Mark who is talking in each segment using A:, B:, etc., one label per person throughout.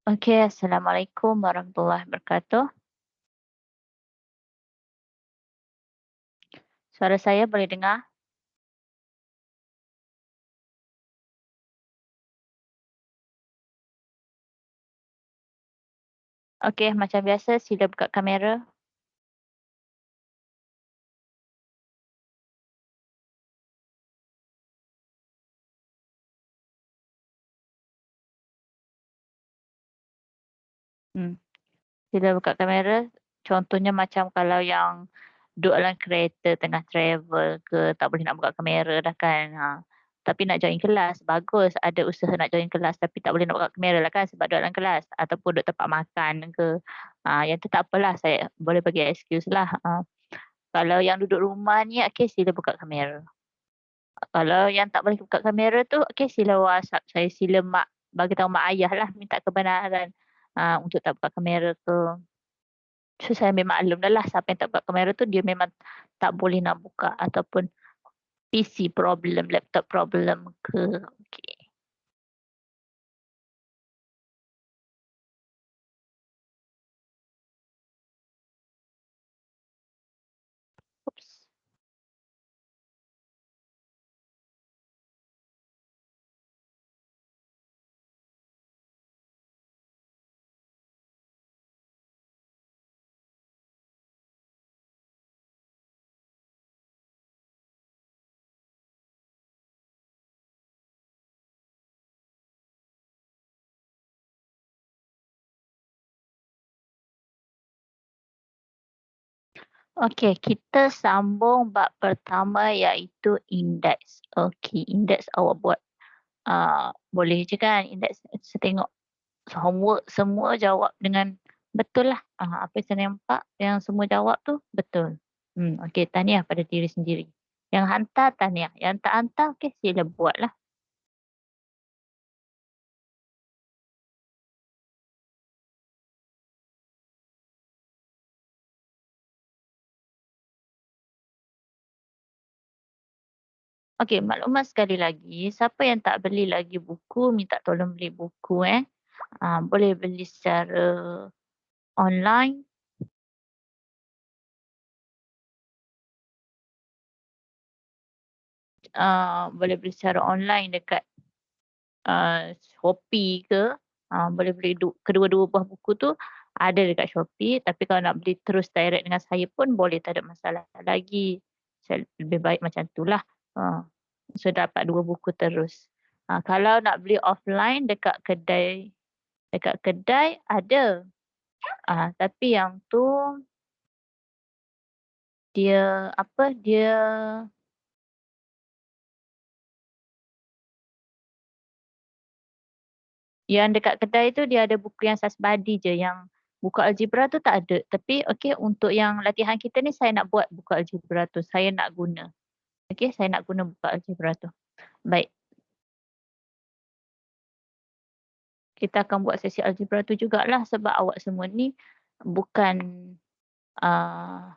A: Okey, Assalamualaikum warahmatullahi wabarakatuh. Suara saya boleh dengar? Okey, macam biasa sila buka kamera. Hmm, Sila buka kamera. Contohnya macam kalau yang duduk dalam kereta tengah travel ke, tak boleh nak buka kamera dah kan. Tapi nak join kelas, bagus ada usaha nak join kelas tapi tak boleh nak buka kamera lah kan sebab duduk dalam kelas ataupun duduk tempat makan ke. Yang tu tak apalah, saya boleh bagi excuse lah. Kalau yang duduk rumah ni, okey sila buka kamera. Kalau yang tak boleh buka kamera tu, okey sila WhatsApp saya, sila bagi tahu mak ayah lah, minta kebenaran, untuk tak buka kamera tu. So, saya ambil maklum dah lah, siapa yang tak buka kamera tu dia memang tak boleh nak buka ataupun PC problem, laptop problem ke. Okey. Oops. Okey, kita sambung bab pertama iaitu indeks. Okey, indeks awak buat, boleh je kan indeks saya tengok homework semua jawab dengan betul lah. Apa yang saya nampak yang semua jawab tu betul. Okey, tahniah pada diri sendiri. Yang hantar tahniah, yang tak hantar okey sila buatlah. Okey, maklumat sekali lagi, siapa yang tak beli lagi buku, minta tolong beli buku boleh beli secara online, boleh beli secara online dekat Shopee ke, boleh beli kedua-dua buah buku tu ada dekat Shopee, tapi kalau nak beli terus direct dengan saya pun boleh, tak ada masalah lagi. Lebih baik macam tu lah. Ha, so dapat 2 buku terus. Kalau nak beli offline dekat kedai ada, tapi yang tu dia apa, dia yang dekat kedai tu dia ada buku yang Sasbadi je, yang buku algebra tu tak ada. Tapi okey untuk yang latihan kita ni saya nak buat buku algebra tu, saya nak guna. Okey, saya nak guna buku algebra tu. Baik, kita akan buat sesi algebra tu jugalah sebab awak semua ni bukan, ah,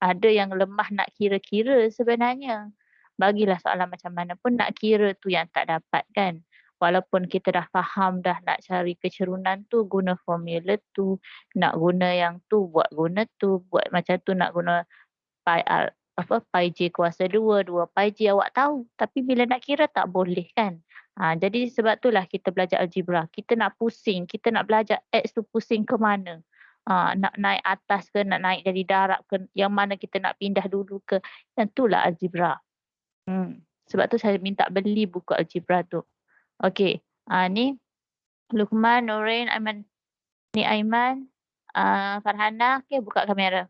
A: ada yang lemah nak kira-kira sebenarnya. Bagilah soalan macam mana pun nak kira tu yang tak dapat kan. Walaupun kita dah faham dah nak cari kecerunan tu guna formula tu, nak guna yang tu buat guna tu, buat macam tu nak guna pi r pi j kuasa 2 2 pi j awak tahu. Tapi bila nak kira tak boleh kan. Jadi sebab itulah kita belajar algebra. Kita nak pusing, kita nak belajar X tu pusing ke mana. Nak naik atas ke, nak naik dari darab ke, yang mana kita nak pindah dulu ke. Yang itulah algebra. Sebab tu saya minta beli buku algebra tu. Okey, ni Lukman, Nurin, Aiman, ni Aiman, Farhana, okey buka kamera.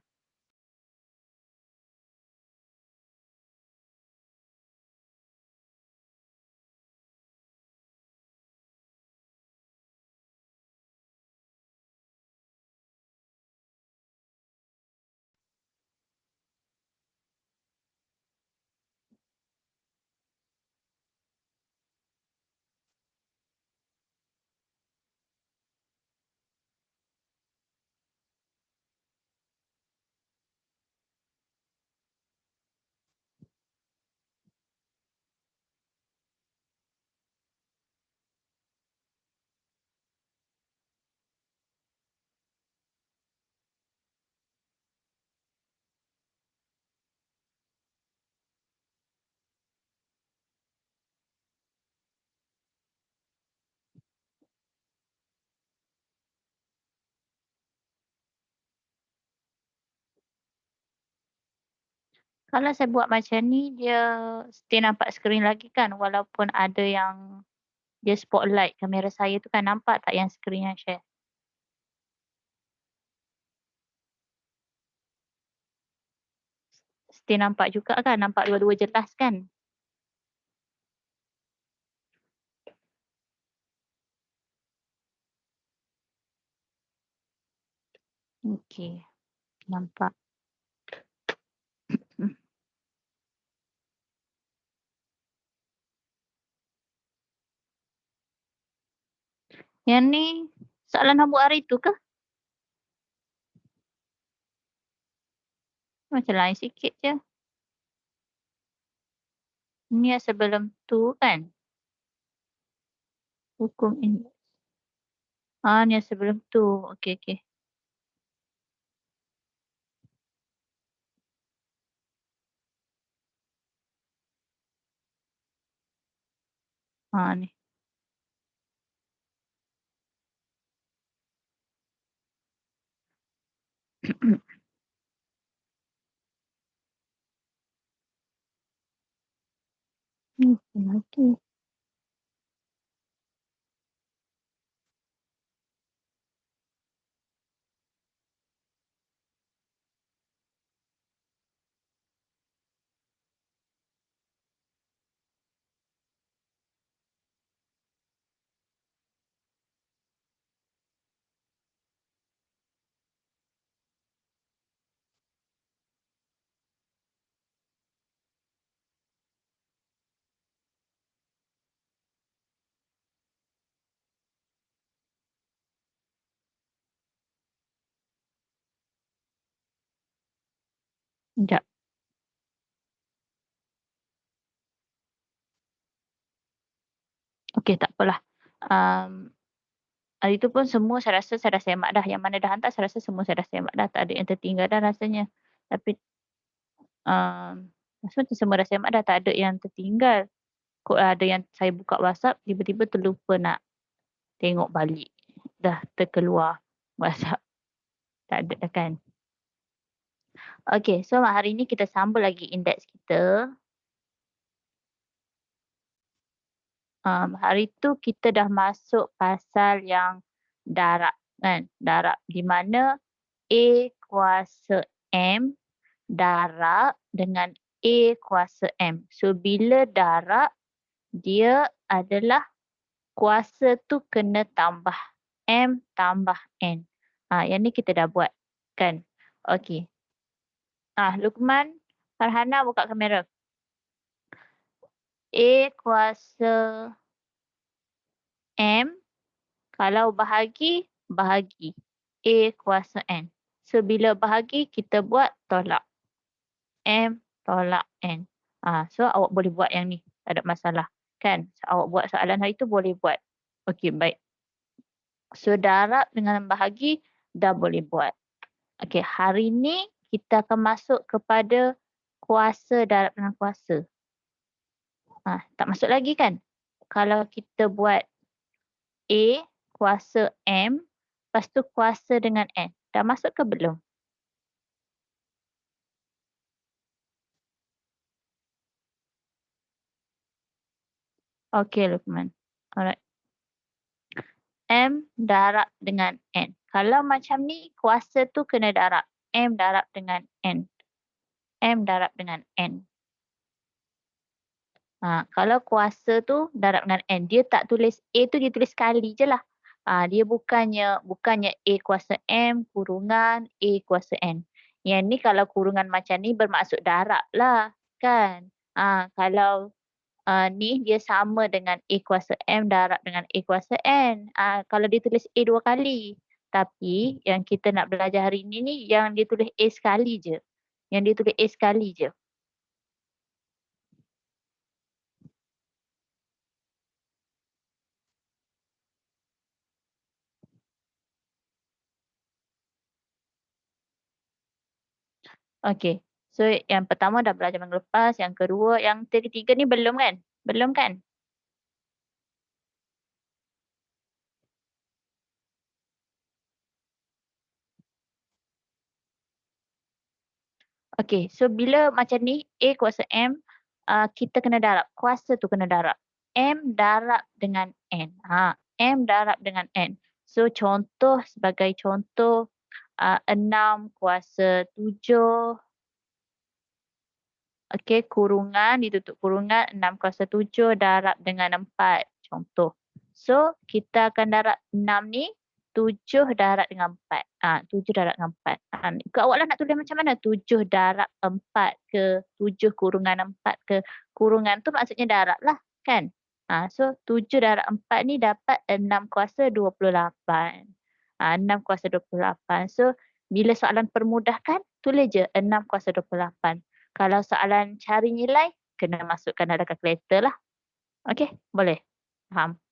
A: Kalau saya buat macam ni, dia still nampak skrin lagi kan walaupun ada yang dia spotlight kamera saya tu kan, nampak tak yang skrin yang share? Still nampak juga kan, nampak dua-dua jelas kan? Okey, nampak. Hmm. Yang ni soalan hang buat hari tu ke? Macam lain sikit je. Ni yang sebelum tu kan? Hukum ini. Ni yang sebelum tu. Okey, okey. Ni. Lagi. Sekejap. Okey, tak apalah. Um, Hari tu pun semua saya dah semak dah. Yang mana dah hantar saya rasa semua saya dah semak dah. Tak ada yang tertinggal dah rasanya. Tapi, rasa macam semua dah semak dah. Tak ada yang tertinggal. Kok ada yang saya buka WhatsApp, tiba-tiba terlupa nak tengok balik. Dah terkeluar WhatsApp. Tak ada dah kan. Okey, so hari ni kita sambung lagi indeks kita. Hari tu kita dah masuk pasal yang darab kan. Darab di mana A kuasa M darab dengan A kuasa M. So bila darab, dia adalah kuasa tu kena tambah M tambah N. Yang ni kita dah buat kan. Okey. Lukman, Farhana buka kamera. A kuasa M, kalau bahagi, bahagi. A kuasa N. So bila bahagi, kita buat tolak. M tolak N. So awak boleh buat yang ni. Tak ada masalah. Kan? So, awak buat soalan hari tu boleh buat. Okey, baik. So darab dengan bahagi dah boleh buat. Okey, hari ni kita akan masuk kepada kuasa darab dengan kuasa. Tak masuk lagi kan? Kalau kita buat A kuasa M, lepas tu kuasa dengan N. Dah masuk ke belum? Okey, Lukman. Alright. M darab dengan N. Kalau macam ni, kuasa tu kena darab. M darab dengan N. M darab dengan N. Kalau kuasa tu darab dengan N, dia tak tulis A tu, dia tulis sekali je lah. Dia bukannya A kuasa M kurungan A kuasa N. Yang ni kalau kurungan macam ni bermaksud darab lah kan. Kalau ni dia sama dengan A kuasa M darab dengan A kuasa N. Kalau dia tulis A dua kali. Tapi yang kita nak belajar hari ni yang dia tulis A sekali je. Yang dia tulis A sekali je. Okey. So yang pertama dah belajar minggu lepas, yang kedua, yang ketiga ni belum kan? Belum kan? Okey, so bila macam ni A kuasa M, kita kena darab, kuasa tu kena darab. M darab dengan N. M darab dengan N. So contoh, sebagai contoh, 6 kuasa 7, okey, kurungan, ditutup kurungan 6 kuasa 7 darab dengan 4, contoh. So kita akan darab 6 ni, 7 darab dengan 4. 7 darab dengan 4. Ikut awak lah nak tulis macam mana? 7 darab 4 ke 7 kurungan 4 ke, kurungan tu maksudnya darab lah kan? So 7 darab 4 ni dapat 6 kuasa 28. 6 kuasa 28. So bila soalan permudahkan, tulis je 6 kuasa 28. Kalau soalan cari nilai, kena masukkan dalam kalkulator lah. Okey, boleh? Faham?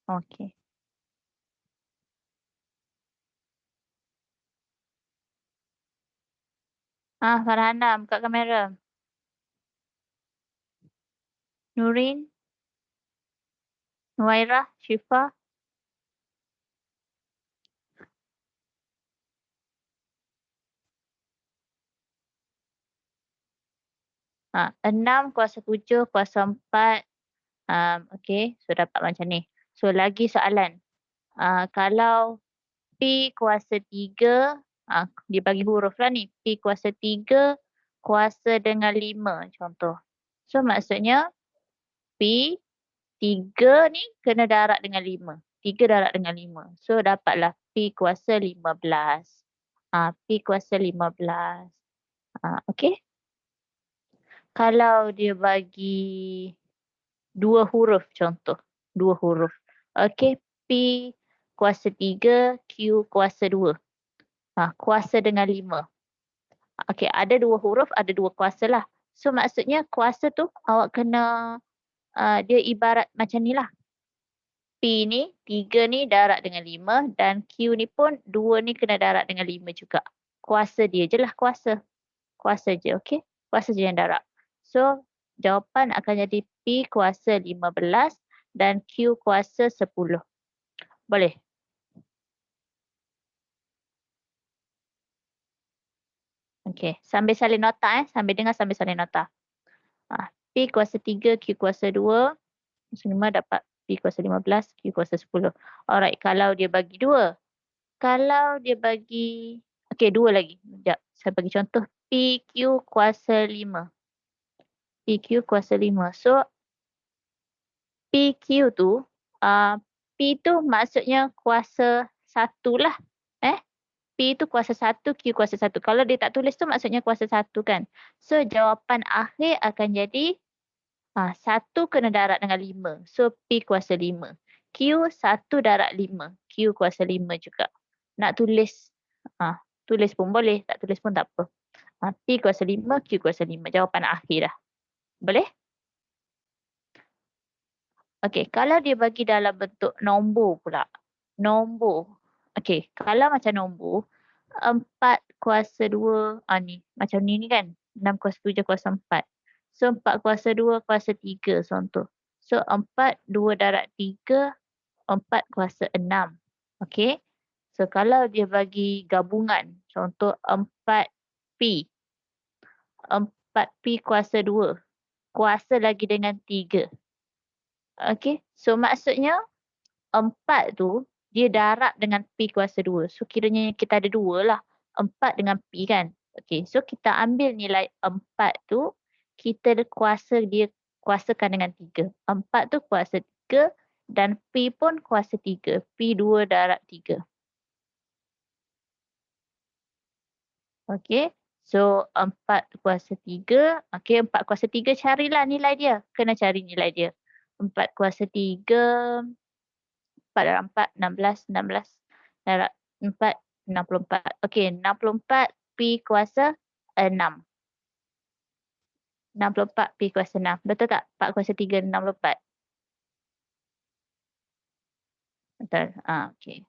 A: Okey. Farhana, buka kamera. Nurin, Nuwairah, Syifa. Ha, 6 kuasa 7 kuasa 4. Okey, so dapat macam ni. So lagi soalan. Kalau P kuasa 3, dia bagi huruf lah ni. P kuasa 3 kuasa dengan 5 contoh. So maksudnya P 3 ni kena darab dengan 5. 3 darab dengan 5. So dapatlah P kuasa 15. P kuasa 15. Okey. Kalau dia bagi 2 huruf contoh. 2 huruf. Okey. P kuasa 3, Q kuasa 2. Kuasa dengan 5. Okey, ada 2 huruf, ada 2 kuasa lah. So maksudnya kuasa tu awak kena, dia ibarat macam ni lah. P ni, 3 ni darab dengan 5 dan Q ni pun 2 ni kena darab dengan 5 juga. Kuasa dia je lah kuasa. Kuasa je, okey? Kuasa je yang darab. So, jawapan akan jadi P kuasa 15 dan Q kuasa 10. Boleh? Okey, sambil salin nota sambil dengar sambil salin nota. P kuasa 3, Q kuasa 2. Kuasa 5 dapat P kuasa 15, Q kuasa 10. Alright, kalau dia bagi 2. Kalau dia bagi, okey 2 lagi. Sekejap, saya bagi contoh PQ kuasa 5. PQ kuasa 5. So, PQ tu, P tu maksudnya kuasa 1 lah. P tu kuasa 1, Q kuasa 1. Kalau dia tak tulis tu maksudnya kuasa 1 kan. So, jawapan akhir akan jadi 1 kena darab dengan 5. So, P kuasa 5. Q 1 darab 5. Q kuasa 5 juga. Nak tulis, tulis pun boleh. Tak tulis pun tak apa. P kuasa 5, Q kuasa 5. Jawapan akhir dah. Boleh? Okey, kalau dia bagi dalam bentuk nombor pula. Nombor. Okey, kalau macam nombor, 4 kuasa 2, ni. Macam ni kan. 6 kuasa 7 kuasa 4. So, 4 kuasa 2 kuasa 3 contoh. So, 4, 2 darab 3, 4 kuasa 6. Okey. So, kalau dia bagi gabungan, contoh 4P. 4P kuasa 2. Kuasa lagi dengan 3. Okey. So, maksudnya 4 tu dia darab dengan P kuasa 2. So, kiranya kita ada 2 lah. 4 dengan P kan. Okey. So, kita ambil nilai 4 tu, kita kuasakan dengan 3. 4 tu kuasa 3 dan P pun kuasa 3. P 2 darab 3. Okey. So, 4 kuasa 3. Okey, 4 kuasa 3 carilah nilai dia. Kena cari nilai dia. 4 kuasa 3. 4 darab 4, 16. 16 darab 4, 64. Okey, 64 P kuasa 6. 64 P kuasa 6. Betul tak? 4 kuasa 3, 64. Betul. Okey.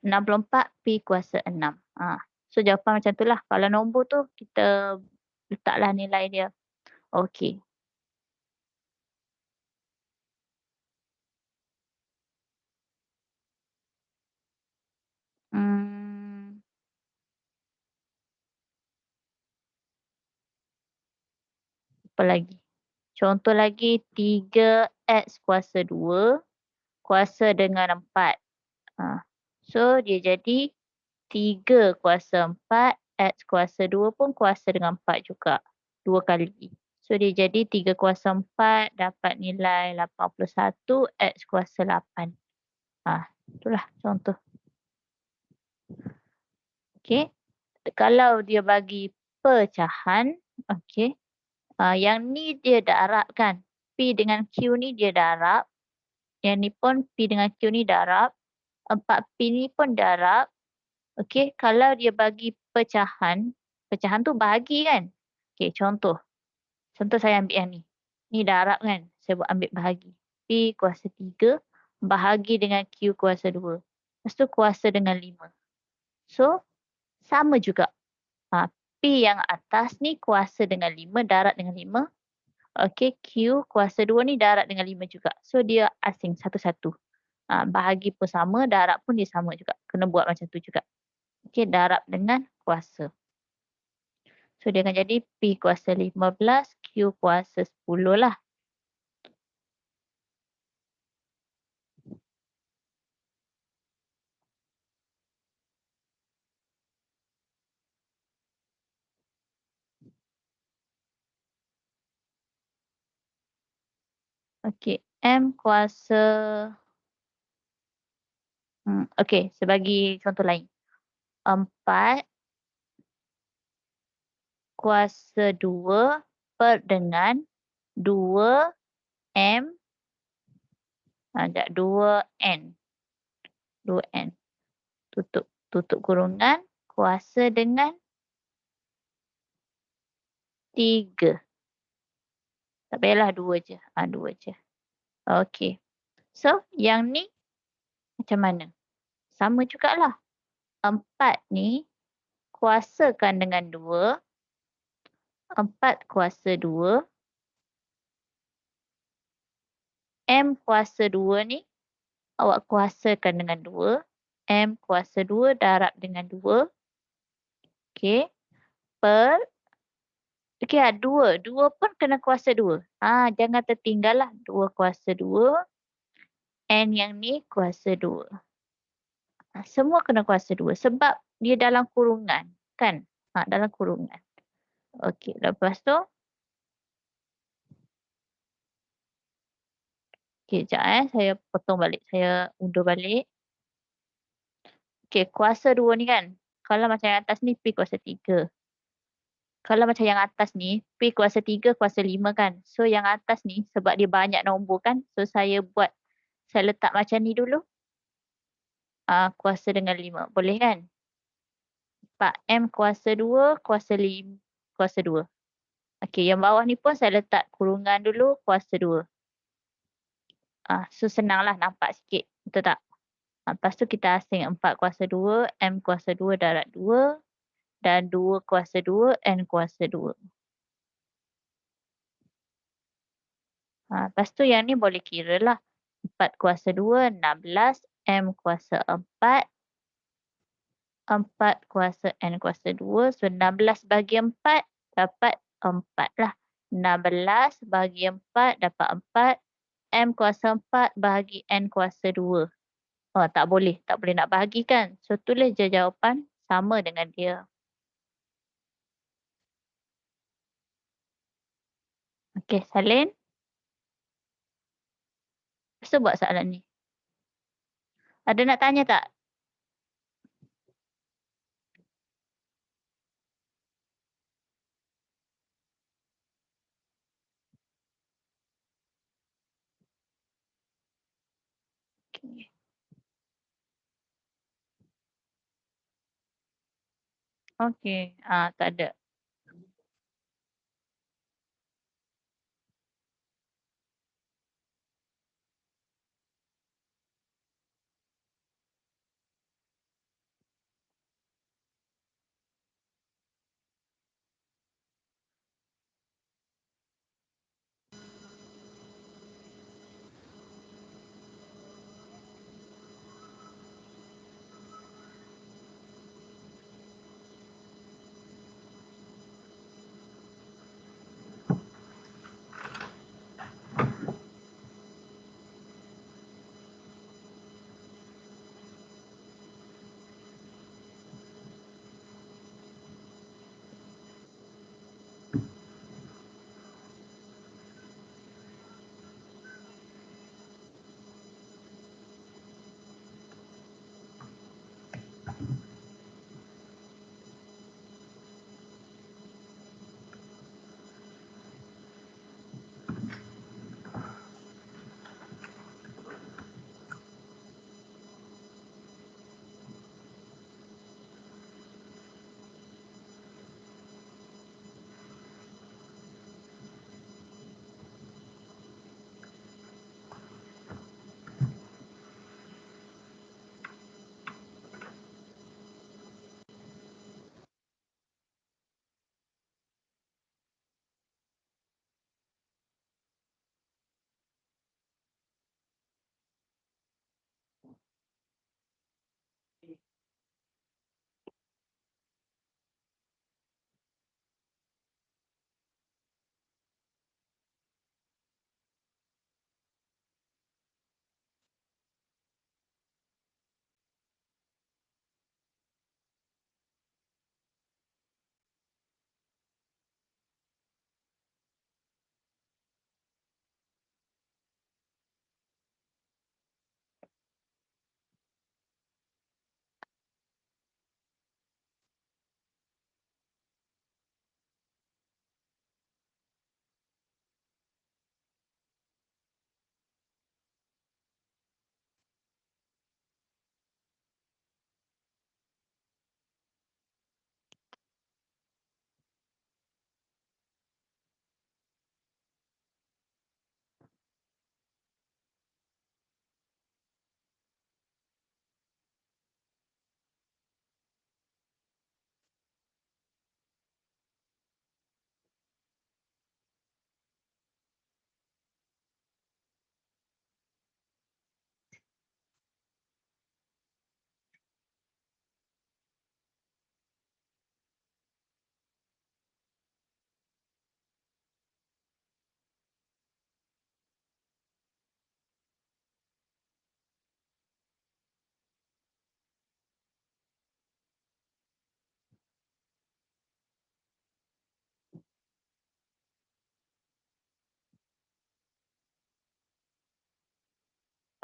A: 64 P kuasa 6. So, jawapan macam tu lah. Kalau nombor tu, kita letaklah nilai dia. Okey. Mmm, apa lagi? Contoh lagi 3x kuasa 2 kuasa dengan 4. So dia jadi 3 kuasa 4 X kuasa 2 pun kuasa dengan 4 juga, 2 kali. So dia jadi 3 kuasa 4 dapat nilai 81 X kuasa 8. Itulah contoh. Okey. Kalau dia bagi pecahan, okey, yang ni dia darab kan. P dengan Q ni dia darab, yang ni pun P dengan Q ni darab, 4P ni pun darab. Okey, kalau dia bagi pecahan, pecahan tu bahagi kan? Okey, contoh. Contoh saya ambil yang ni. Ni darab kan? Saya buat ambil bahagi. P kuasa 3 bahagi dengan Q kuasa 2. Lepas tu kuasa dengan 5. So, sama juga. P yang atas ni kuasa dengan 5, darab dengan 5. Okey, Q kuasa 2 ni darab dengan 5 juga. So, dia asing satu-satu. Bahagi pun sama, darab pun dia sama juga. Kena buat macam tu juga. Okey, darab dengan kuasa. So, dia akan jadi P kuasa 15, Q kuasa 10 lah. Okey, M kuasa okey, saya bagi contoh lain. 4 kuasa 2 per dengan 2 M, sekejap, 2N. 2N. Tutup kurungan, kuasa dengan 3. Tak payahlah 2 je. 2 je. Okey. So, yang ni macam mana? Sama jugalah. 4 ni kuasakan dengan 2. 4 kuasa 2. M kuasa 2 ni awak kuasakan dengan 2. M kuasa 2 darab dengan 2. Okey. Per. Okey, 2. 2 pun kena kuasa 2. Jangan tertinggal lah. 2 kuasa 2. N yang ni kuasa 2. Semua kena kuasa 2 sebab dia dalam kurungan. Kan? Dalam kurungan. Okey, lepas tu. Okey, sekejap saya potong balik. Saya undur balik. Okey, kuasa 2 ni kan. Kalau macam yang atas ni P kuasa 3. Kalau macam yang atas ni, P kuasa 3, kuasa 5 kan. So yang atas ni sebab dia banyak nombor kan. So saya letak macam ni dulu. Kuasa dengan 5. Boleh kan? 4M kuasa 2, kuasa 5, kuasa 2. Okey, yang bawah ni pun saya letak kurungan dulu, kuasa 2. So senanglah nampak sikit. Betul tak? Lepas tu kita asing 4 kuasa 2, M kuasa 2 darab 2 dan 2 kuasa 2, N kuasa 2. Lepas tu yang ni boleh kira lah. 4 kuasa 2, 16. M kuasa 4. 4 kuasa N kuasa 2. So 16 bagi 4 dapat 4 lah. 16 bagi 4 dapat 4. M kuasa 4 bahagi N kuasa 2. Tak boleh. Tak boleh nak bahagi kan. So tulis je jawapan sama dengan dia. Okey, salin. Lepas tu buat soalan ni. Ada nak tanya tak? Okey. Okey. Tak ada.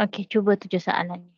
A: Okey, cuba 7 soalan ni.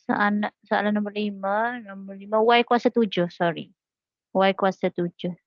A: Soalan nombor 5 Y kuasa 7, sorry. Y kuasa 7.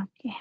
A: Okey.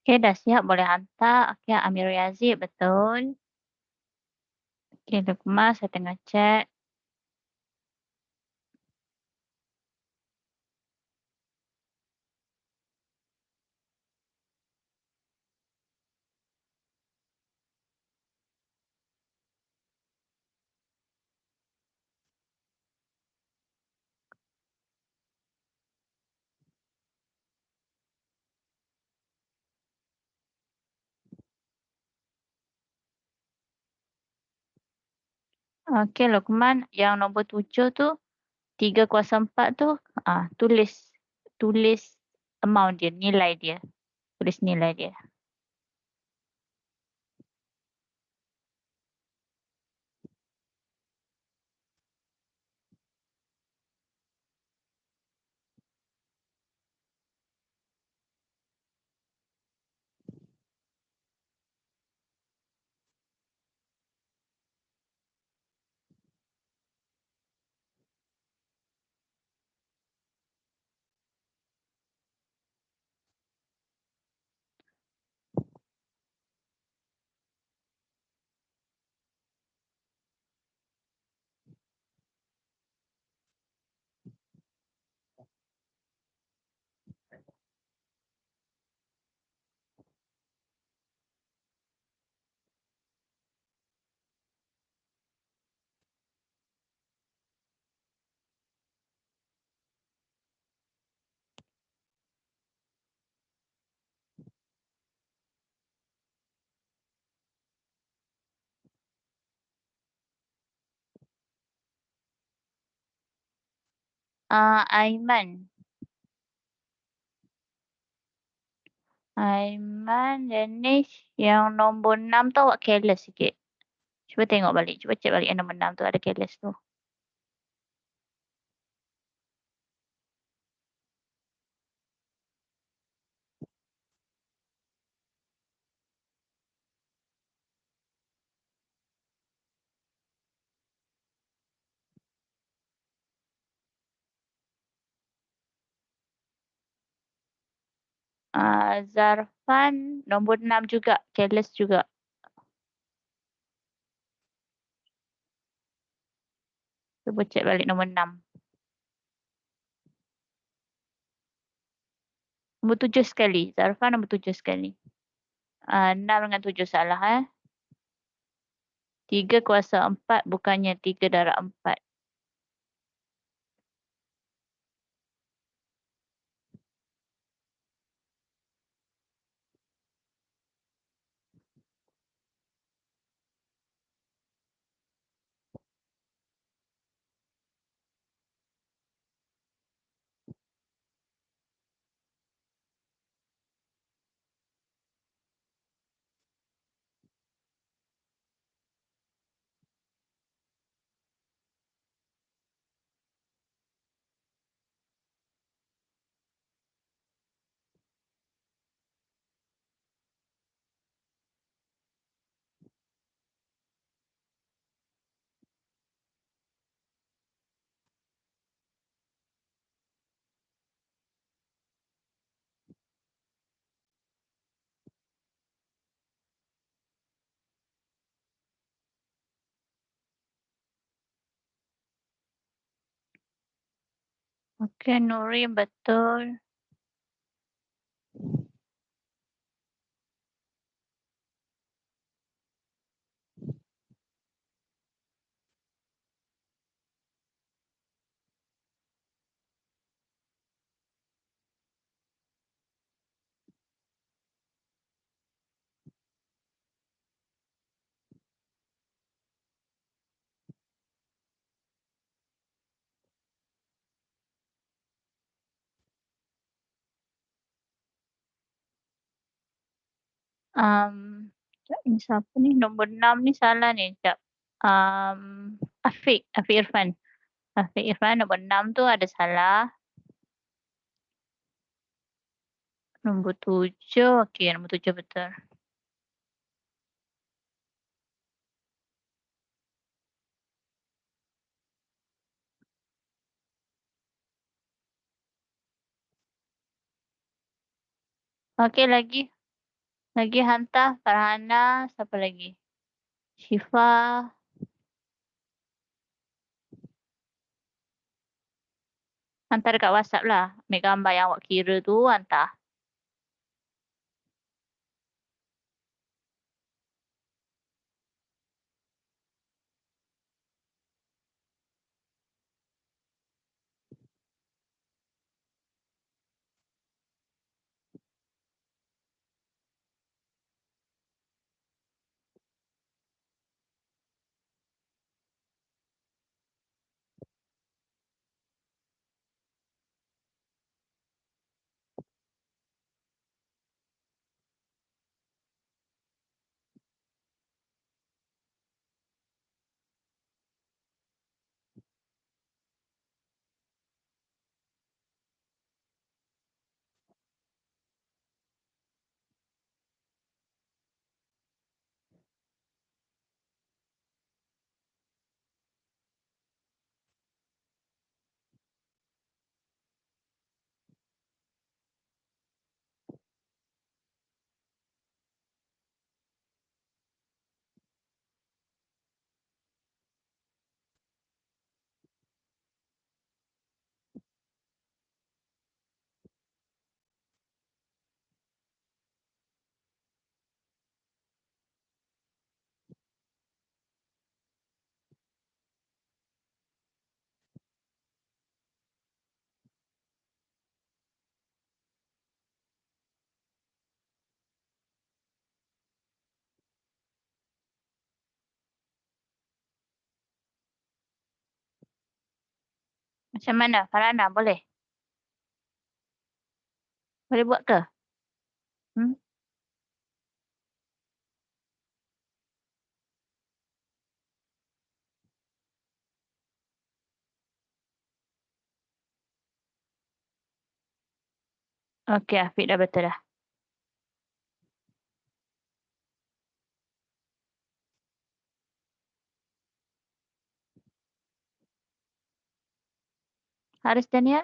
A: Okey, dah siap boleh hantar. Okey, Amirul Yazid, betul. Okey, Lukman saya tengah chat. Okey, Lukman, yang nombor 7 tu, 304 tu, tulis tulis amount dia, nilai dia. Tulis nilai dia. Aiman. Aiman, Danish, yang nombor 6 tu awak careless sikit. Cuba tengok balik. Cuba check balik yang nombor 6 tu ada careless tu. Zarfan, nombor 6 juga. Careless juga. Cuba check balik nombor 6. Nombor 7 sekali. Zarfan nombor 7 sekali. 6 dengan 7 salah, eh. 3/4 bukannya 3/4. Okey, Nuri, betul. Ni siapa ni, nombor 6 ni salah ni, jap. Afiq Irfan. Afiq Irfan nombor 6 tu ada salah. Nombor 7, okey, nombor 7 betul. Okey, lagi hantar Farhana, siapa lagi? Syifa, hantar dekat WhatsApp lah. Ambil gambar yang awak kira tu, hantar. Macam mana? Farhana, boleh? Boleh buat ke? Hmm? Okey, Afiq dah betul dah. Haris Daniel?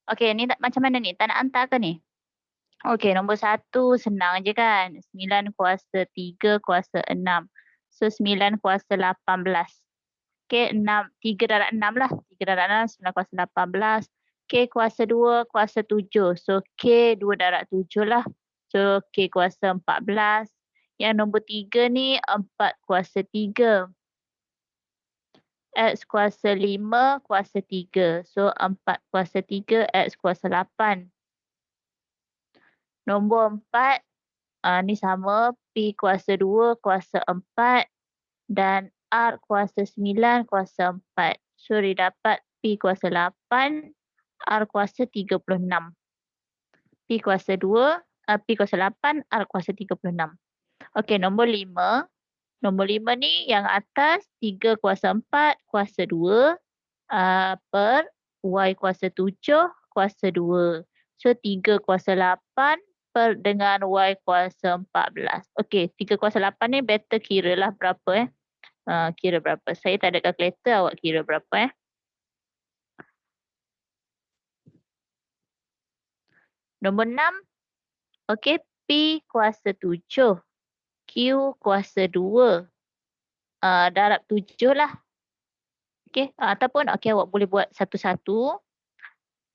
A: Okey, ni macam mana ni? Tak nak hantar ke ni? Okey, nombor 1 senang je kan. 9 kuasa 3 kuasa 6. So, 9 kuasa 18. Okey, 6, 3 darab 6 lah. 3 darab 6, 9 kuasa 18. K kuasa 2 kuasa 7. So, K 2 darab 7 lah. So, K kuasa 14. Yang nombor 3 ni 4 kuasa 3. X kuasa 5 kuasa 3. So, 4 kuasa 3 X kuasa 8. Nombor 4, ni sama. P kuasa 2 kuasa 4 dan R kuasa 9 kuasa 4. So, dia dapat P kuasa 8, R kuasa 36. P kuasa 2, P kuasa 8, R kuasa 36. Okey, nombor 5. Nombor 5 ni yang atas 3 kuasa 4 kuasa 2 per Y kuasa 7 kuasa 2. So, 3 kuasa 8 per dengan Y kuasa 14. Okey, 3 kuasa 8 ni better kira lah berapa kira berapa. Saya tak ada kalkulator, awak kira berapa Nombor 6, okey, P kuasa 7, Q kuasa 2, darab 7 lah. Okey, ataupun okey awak boleh buat satu-satu.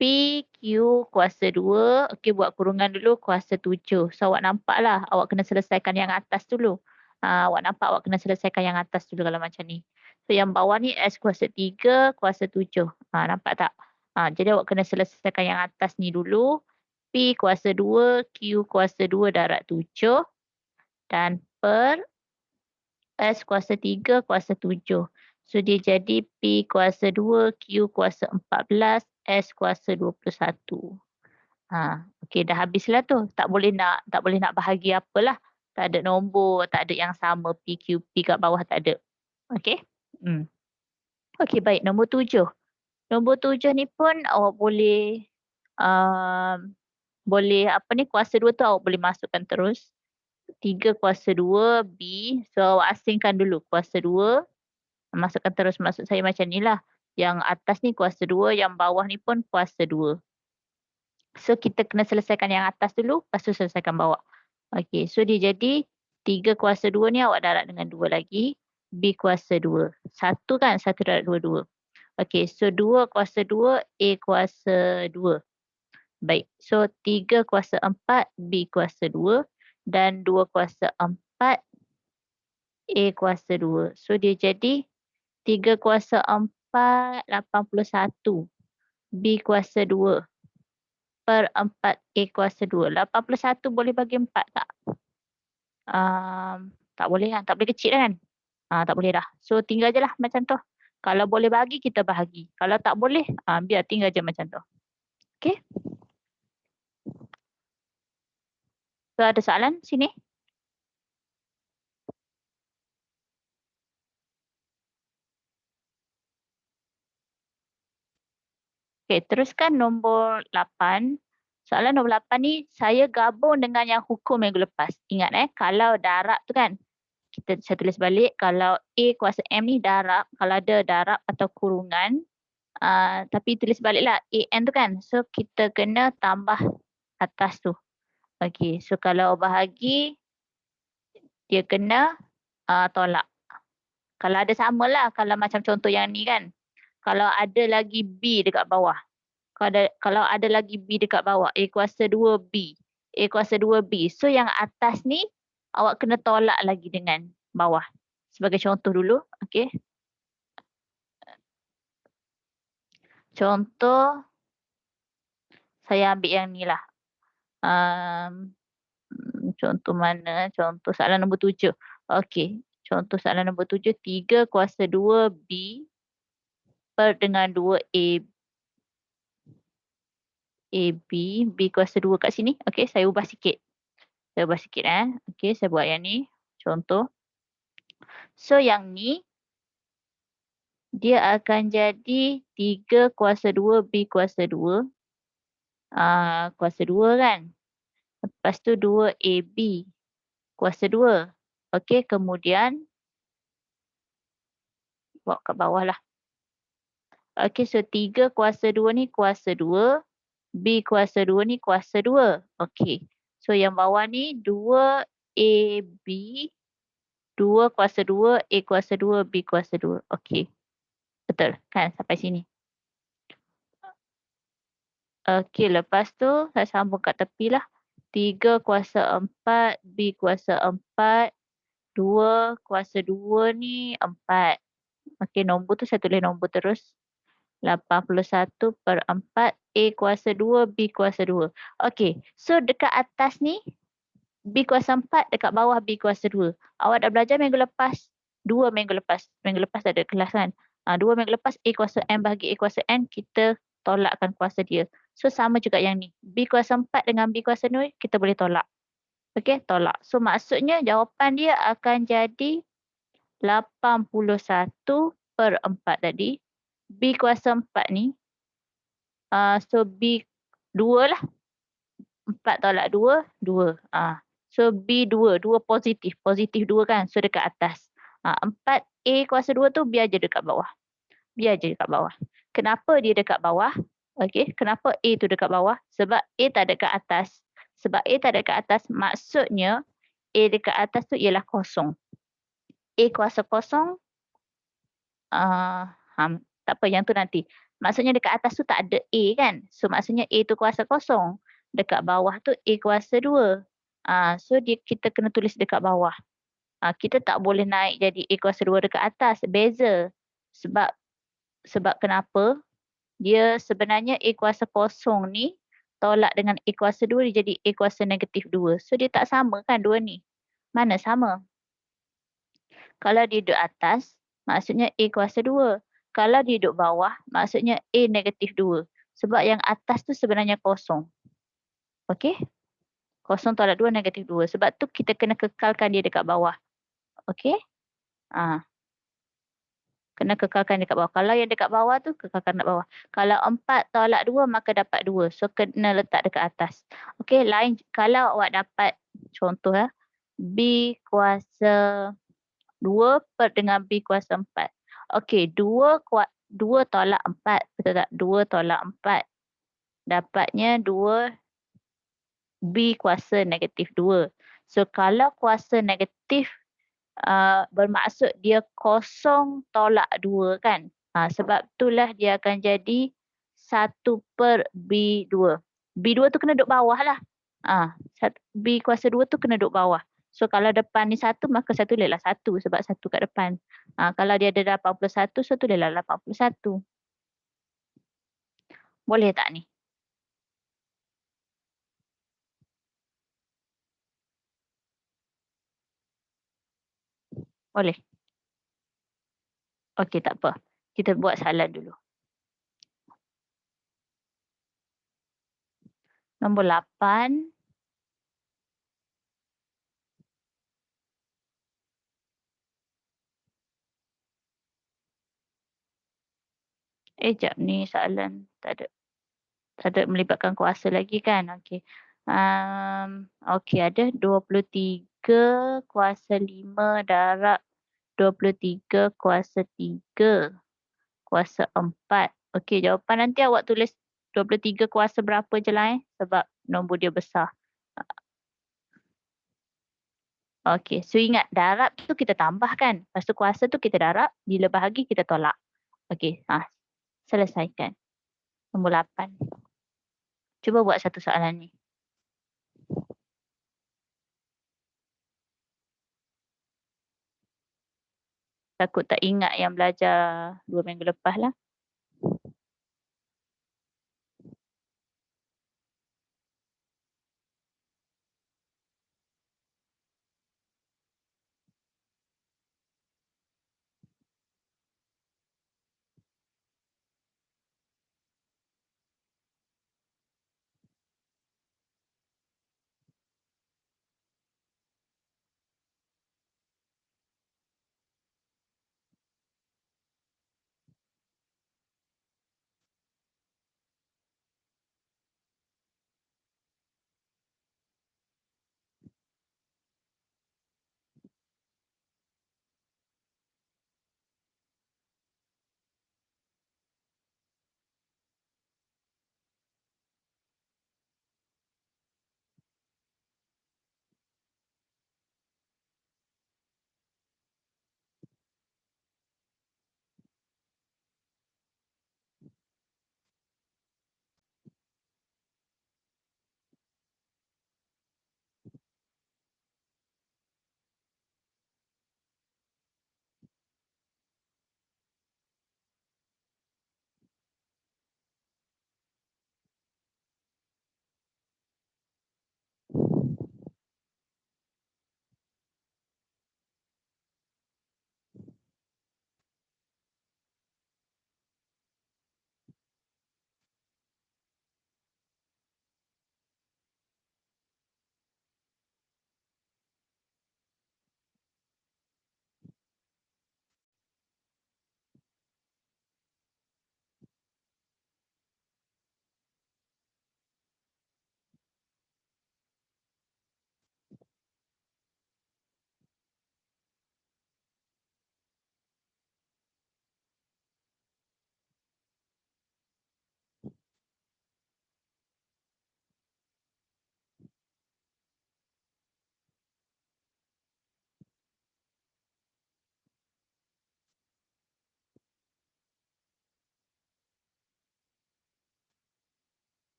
A: P, Q kuasa 2, okey buat kurungan dulu kuasa 7. So awak nampak lah, awak kena selesaikan yang atas dulu. Awak nampak awak kena selesaikan yang atas dulu kalau macam ni. So yang bawah ni S kuasa 3 kuasa 7. Nampak tak? Jadi awak kena selesaikan yang atas ni dulu. P kuasa 2, Q kuasa 2 darab 7 dan per S kuasa 3 kuasa 7. So dia jadi P kuasa 2, Q kuasa 14, S kuasa 21. Okey dah habislah tu. Tak boleh nak bahagi apalah. Tak ada nombor, tak ada yang sama PQP kat bawah tak ada. Okey? Okey baik, nombor 7. Nombor 7 ni pun awak boleh kuasa 2 tu awak boleh masukkan terus. 3 kuasa 2 B. So awak asingkan dulu kuasa 2. Masukkan terus, maksud saya macam ni lah. Yang atas ni kuasa 2, yang bawah ni pun kuasa 2. So kita kena selesaikan yang atas dulu, lepas tu selesaikan bawah. Okey, so dia jadi 3 kuasa 2 ni awak darab dengan 2 lagi. B kuasa 2. 1 kan? 1 darab 2, 2. Okey, so 2 kuasa 2, A kuasa 2. Baik, so 3 kuasa 4, B kuasa 2. Dan 2 kuasa 4, A kuasa 2. So dia jadi 3 kuasa 4, 81. B kuasa 2. Per 4 A kuasa 2. 81 boleh bagi 4 tak? Tak boleh kan? Tak boleh kecil kan? Tak boleh dah. So tinggal je lah macam tu. Kalau boleh bagi, kita bahagi. Kalau tak boleh, biar tinggal je macam tu. Okey? So ada soalan sini? Okey, teruskan nombor 8. Soalan nombor 8 ni saya gabung dengan yang hukum minggu lepas. Ingat kalau darab tu kan, saya tulis balik, kalau A kuasa M ni darab, kalau ada darab atau kurungan, tapi tulis baliklah AN tu kan. So kita kena tambah atas tu. Okey, so kalau bahagi, dia kena tolak. Kalau ada samalah, kalau macam contoh yang ni kan. Kalau ada lagi B dekat bawah. Kalau ada lagi B dekat bawah, A kuasa 2B. A kuasa 2B. So yang atas ni, awak kena tolak lagi dengan bawah. Sebagai contoh dulu, okey. Contoh, saya ambil yang ni lah. Contoh mana? Contoh soalan nombor 7. Okey. Contoh soalan nombor 7. 3 kuasa 2B per dengan 2A. AB. B kuasa 2 kat sini. Okey, saya ubah sikit. Okey, saya buat yang ni. Contoh. So, yang ni, dia akan jadi 3 kuasa 2 B kuasa 2. Kuasa 2 kan? Lepas tu 2AB kuasa 2. Okey, kemudian bawa kat bawah lah. Okey, so 3 kuasa 2 ni kuasa 2 B kuasa 2 ni kuasa 2. Okey. So yang bawah ni 2AB 2 kuasa 2, A kuasa 2, B kuasa 2. Okey. Betul kan sampai sini? Okey, lepas tu saya sambung kat tepi lah. 3 kuasa 4, B kuasa 4, 2 kuasa 2 ni 4. Okey, nombor tu saya tulis nombor terus. 81/4, A kuasa 2, B kuasa 2. Okey, so dekat atas ni B kuasa 4, dekat bawah B kuasa 2. Awak dah belajar minggu lepas, 2 minggu lepas. Minggu lepas tak ada kelas kan? 2 minggu lepas A kuasa M bahagi A kuasa N, kita tolakkan kuasa dia. So sama juga yang ni. B kuasa 4 dengan B kuasa 2, kita boleh tolak. Okey, tolak. So maksudnya jawapan dia akan jadi 81/4 tadi. B kuasa 4 ni, so B 2 lah. 4 tolak 2, 2. So B 2, 2 positif. Positif 2 kan? So dekat atas. 4 A kuasa 2 tu biar je dekat bawah. Biar je dekat bawah. Kenapa dia dekat bawah? Okey, kenapa A tu dekat bawah? Sebab A tak ada dekat atas. Sebab A tak ada dekat atas, maksudnya A dekat atas tu ialah kosong. A kuasa kosong, tak apa yang tu nanti. Maksudnya dekat atas tu tak ada A kan? So maksudnya A tu kuasa kosong. Dekat bawah tu A kuasa 2. So kita kena tulis dekat bawah. Kita tak boleh naik jadi A kuasa 2 dekat atas. Beza. Sebab sebab kenapa? Dia sebenarnya A kuasa kosong ni tolak dengan A kuasa 2 dia jadi A kuasa negatif 2. So dia tak sama kan dua ni? Mana sama? Kalau dia duduk atas, maksudnya A kuasa 2. Kalau dia duduk bawah, maksudnya A negatif 2. Sebab yang atas tu sebenarnya kosong. Okey? Kosong tolak 2 negatif 2. Sebab tu kita kena kekalkan dia dekat bawah. Okey? Ah, kena kekalkan dekat bawah. Kalau yang dekat bawah tu, kekalkan dekat bawah. Kalau 4 tolak 2, maka dapat 2. So, kena letak dekat atas. Okey, lain kalau awak dapat, contoh B kuasa 2 per dengan B kuasa 4. Okey, 2 tolak 4. Betul tak? 2 tolak 4. Dapatnya 2 B kuasa negatif 2. So, kalau kuasa negatif bermaksud dia kosong tolak 2 kan? Sebab itulah dia akan jadi 1/B2. B2 tu kena duduk bawah lah. B kuasa 2 tu kena duduk bawah. So kalau depan ni 1, maka saya tulislah 1 sebab 1 kat depan. Kalau dia ada 81, so tulislah 81. Boleh tak ni? Boleh? Okey, tak apa. Kita buat soalan dulu. Nombor 8. Jap ni soalan tak ada melibatkan kuasa lagi kan? Okey. Okey, ada 23 kuasa 5 darab 23 kuasa 3 kuasa 4. Okey, jawapan nanti awak tulis 23 kuasa berapa je lah sebab nombor dia besar. Okey, so ingat darab tu kita tambahkan. Lepas tu kuasa tu kita darab, bila bahagi kita tolak. Okey, selesaikan. Nombor 8. Cuba buat satu soalan ni. Takut tak ingat yang belajar 2 minggu lepas lah.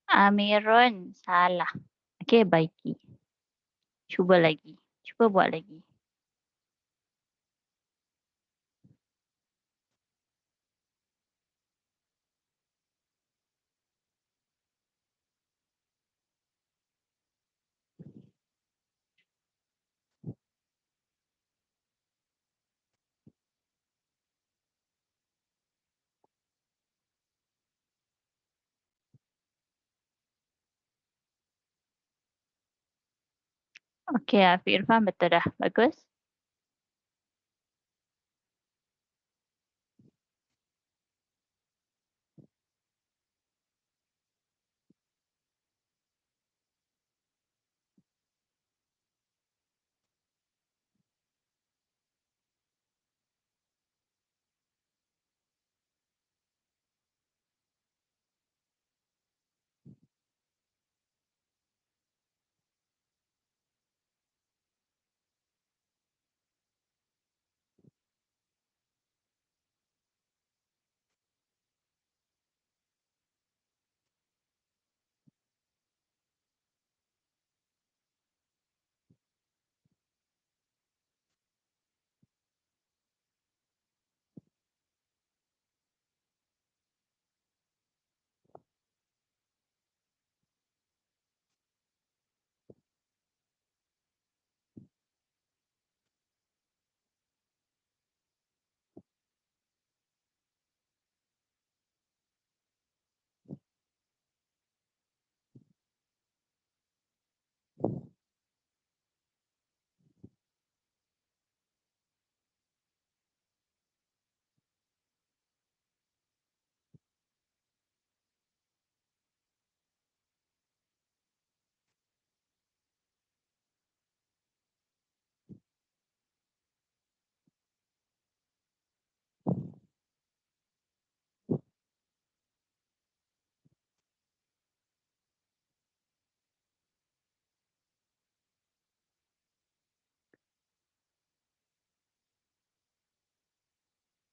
A: Amirun salah. Okey, baiki. Cuba lagi. Cuba buat lagi. Okey, Afiq Irfan betul dah. Bagus.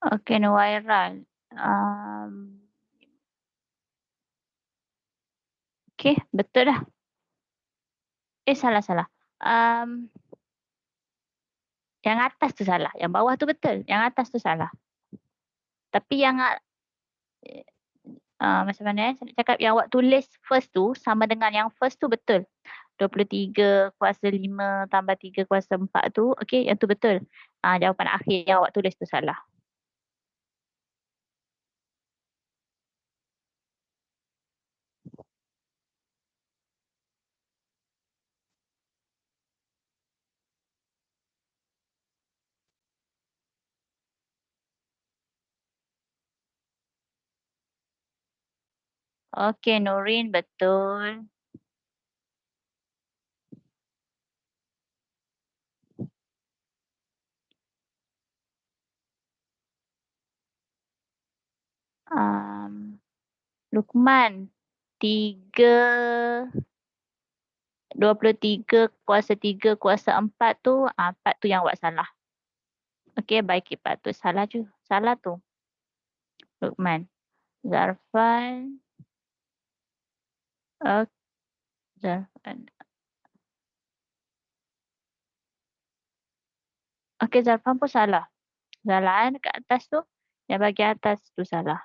A: Okey, Nuwairal. Okey, betul dah. Salah, salah. Um, yang atas tu salah. Yang bawah tu betul. Yang atas tu salah. Tapi yang macam mana saya nak cakap yang awak tulis first tu sama dengan yang first tu betul. 23 kuasa 5 tambah 3 kuasa 4 tu, okey, yang tu betul. Jawapan akhir yang awak tulis tu salah. Okey, Nurin betul. Um, Lukman, 23 kuasa 3 kuasa 4 tu, 4 tu yang awak salah. Okey, baik, 4 tu salah je. Salah tu, Lukman. Zarfan. Ok, Zarfan. Okey, Zarfan pun salah. Salah dekat atas tu. Yang bahagian atas tu salah.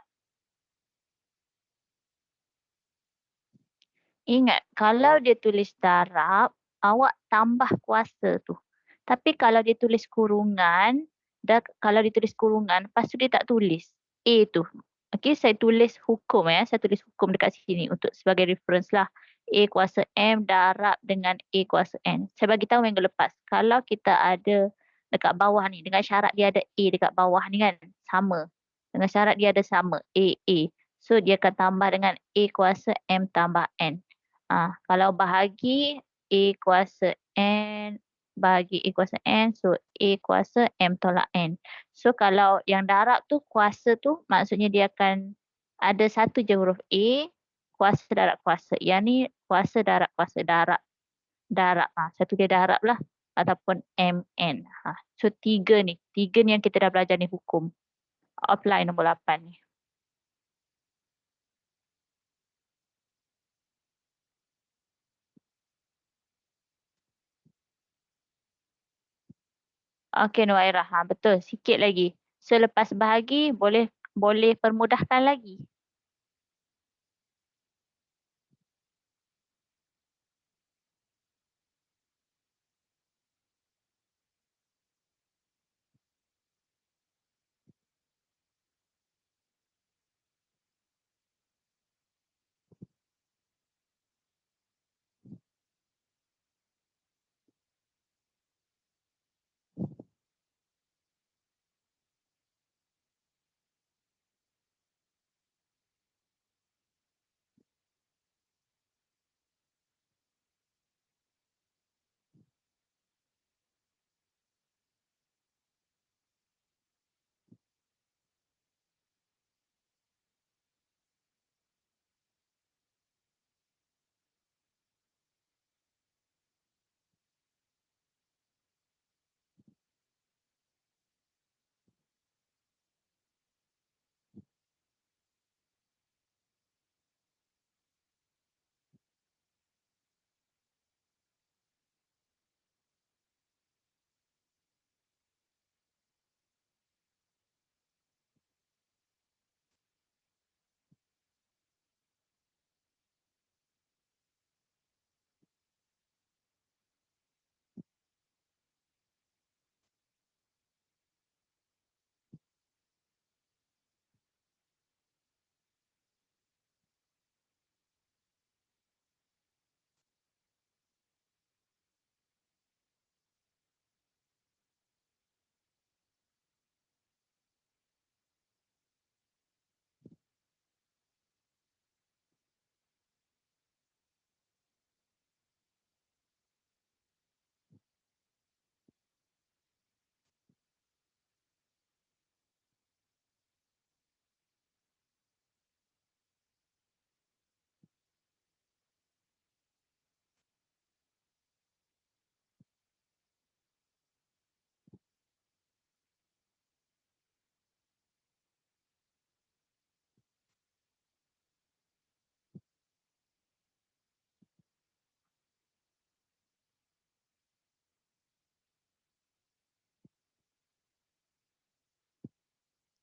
A: Ingat, kalau dia tulis darab, awak tambah kuasa tu. Tapi kalau dia tulis kurungan, kalau dia tulis kurungan, lepas tu dia tak tulis A tu. Okey, saya tulis hukum ya. Saya tulis hukum dekat sini untuk sebagai reference lah. A kuasa M darab dengan A kuasa N. Saya bagi tahu minggu lepas. Kalau kita ada dekat bawah ni, dengan syarat dia ada A dekat bawah ni kan, sama. Dengan syarat dia ada sama, A, A. So, dia akan tambah dengan A kuasa M tambah N. Kalau bahagi A kuasa N bahagi A kuasa N, so A kuasa M tolak N. So kalau yang darab tu kuasa tu maksudnya dia akan ada satu je huruf A, kuasa darab kuasa. Yang ni kuasa darab kuasa darab. Darab. Satu dia darab lah ataupun MN. So tiga ni yang kita dah belajar ni hukum. Apply nombor 8 ni. Okey, Nuairah. Betul. Sikit lagi. Selepas bahagi, boleh permudahkan lagi.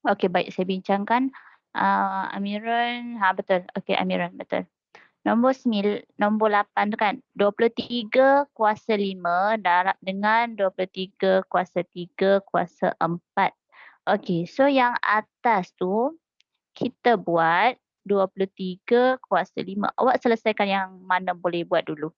A: Okey, baik. Saya bincangkan. Amirul, betul. Okey, Amirul, betul. Nombor 8 tu kan, 23 kuasa 5 darab dengan 23 kuasa 3 kuasa 4. Okey, so yang atas tu kita buat 23 kuasa 5. Awak selesaikan yang mana boleh buat dulu.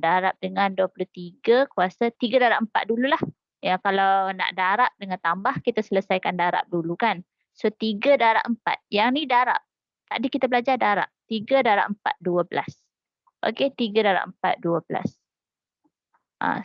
A: Darab dengan 23 kuasa 3 darab 4 dululah. Ya, kalau nak darab dengan tambah, kita selesaikan darab dulu kan. So, 3 darab 4. Yang ni darab. Tadi kita belajar darab. 3 darab 4, 12. Okey, 3 darab 4, 12.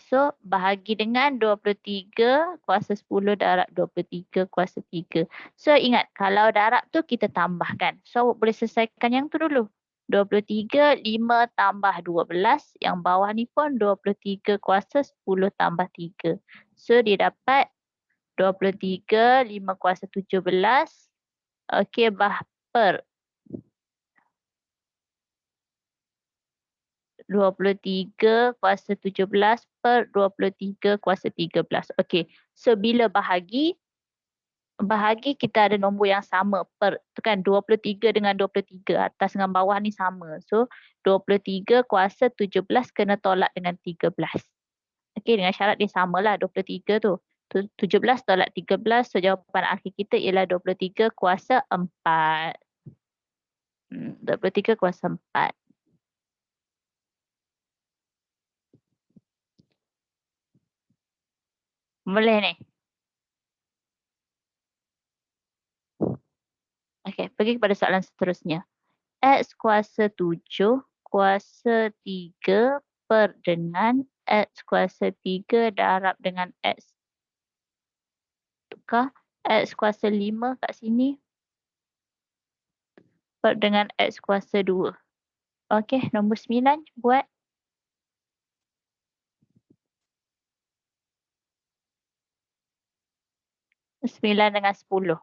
A: So bahagi dengan 23 kuasa 10 darab 23 kuasa 3. So ingat, kalau darab tu kita tambahkan. So awak boleh selesaikan yang tu dulu. 23, 5 tambah 12. Yang bawah ni pun 23 kuasa 10 tambah 3. So dia dapat 23, 5 kuasa 17. Okey, per 23 kuasa 17 per 23 kuasa 13. Okey. So bila bahagi kita ada nombor yang sama per tu kan 23 dengan 23 atas dengan bawah ni sama. So 23 kuasa 17 kena tolak dengan 13. Okey, dengan syarat dia samalah 23 tu. 17 tolak 13, so jawapan akhir kita ialah 23 kuasa 4. 23 kuasa 4. Boleh ni? Okey, pergi kepada soalan seterusnya. X kuasa 7 kuasa 3 per dengan X kuasa 3 darab dengan X. Tukar X kuasa 5 kat sini per dengan X kuasa 2. Okey, nombor 9 buat. 9 dengan 10.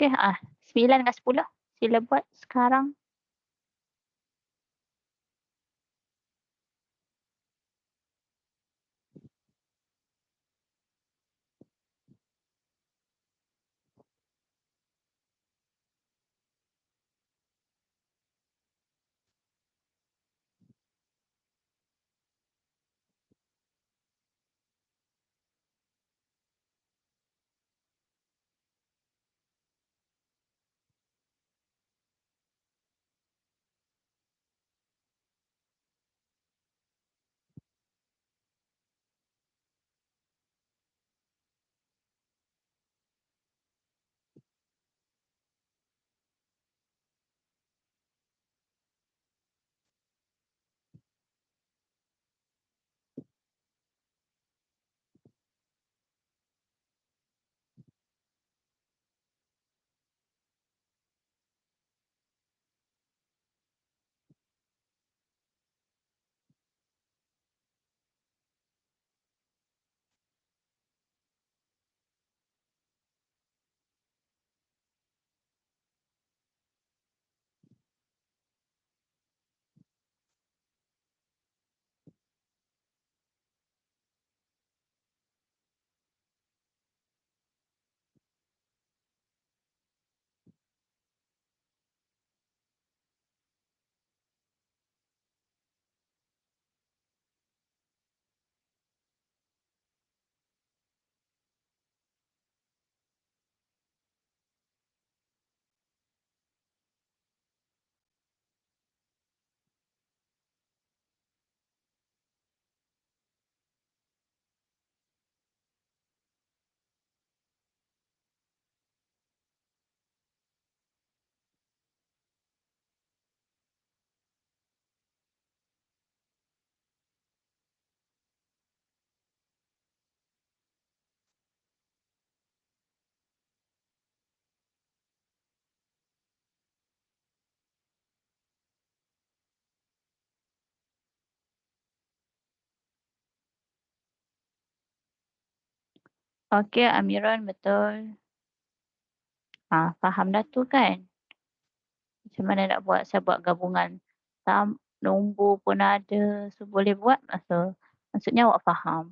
A: Okey, 9 dengan 10 sila buat sekarang. Okey, Amiron, betul. Faham dah tu kan, macam mana nak buat. Saya buat gabungan nombor pun ada, so boleh buat maksudnya awak faham.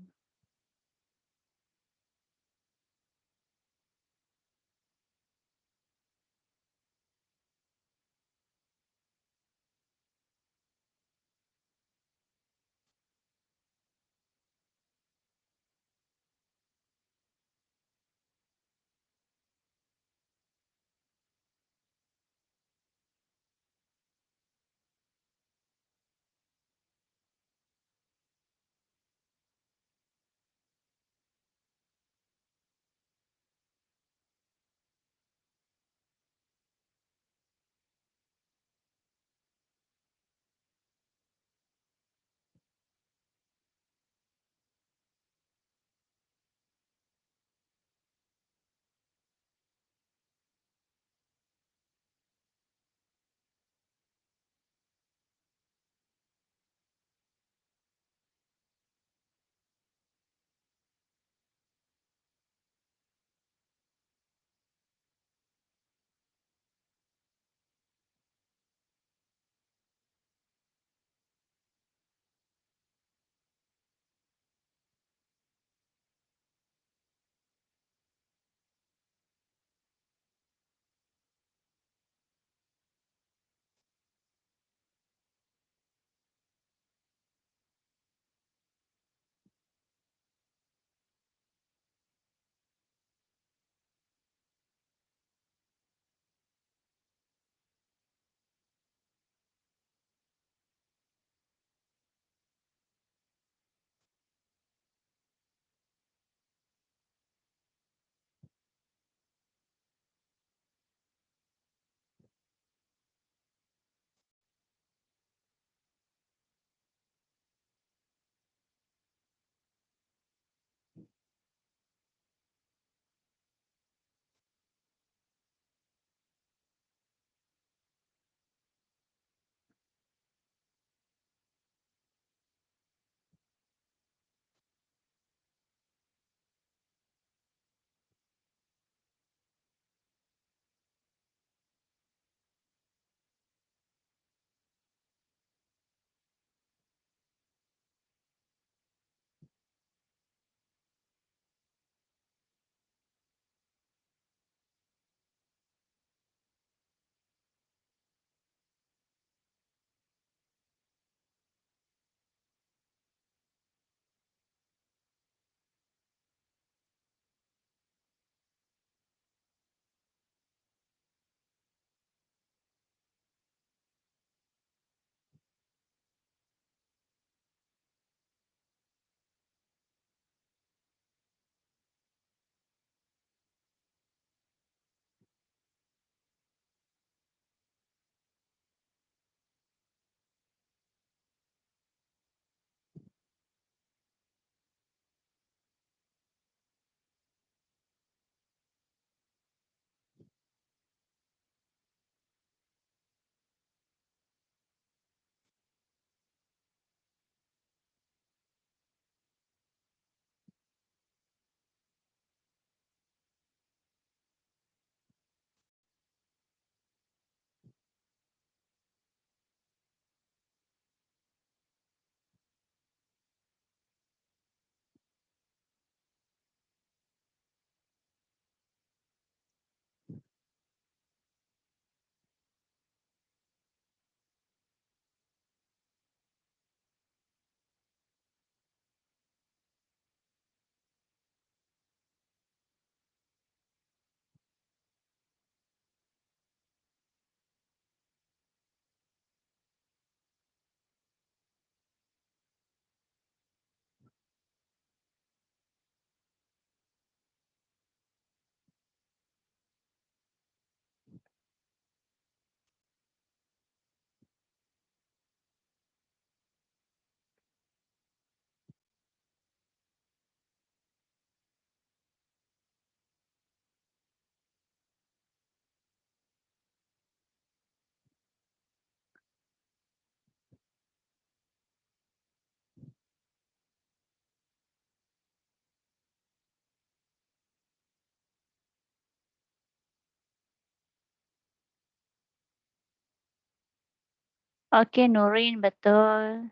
A: Okey, Nurin betul.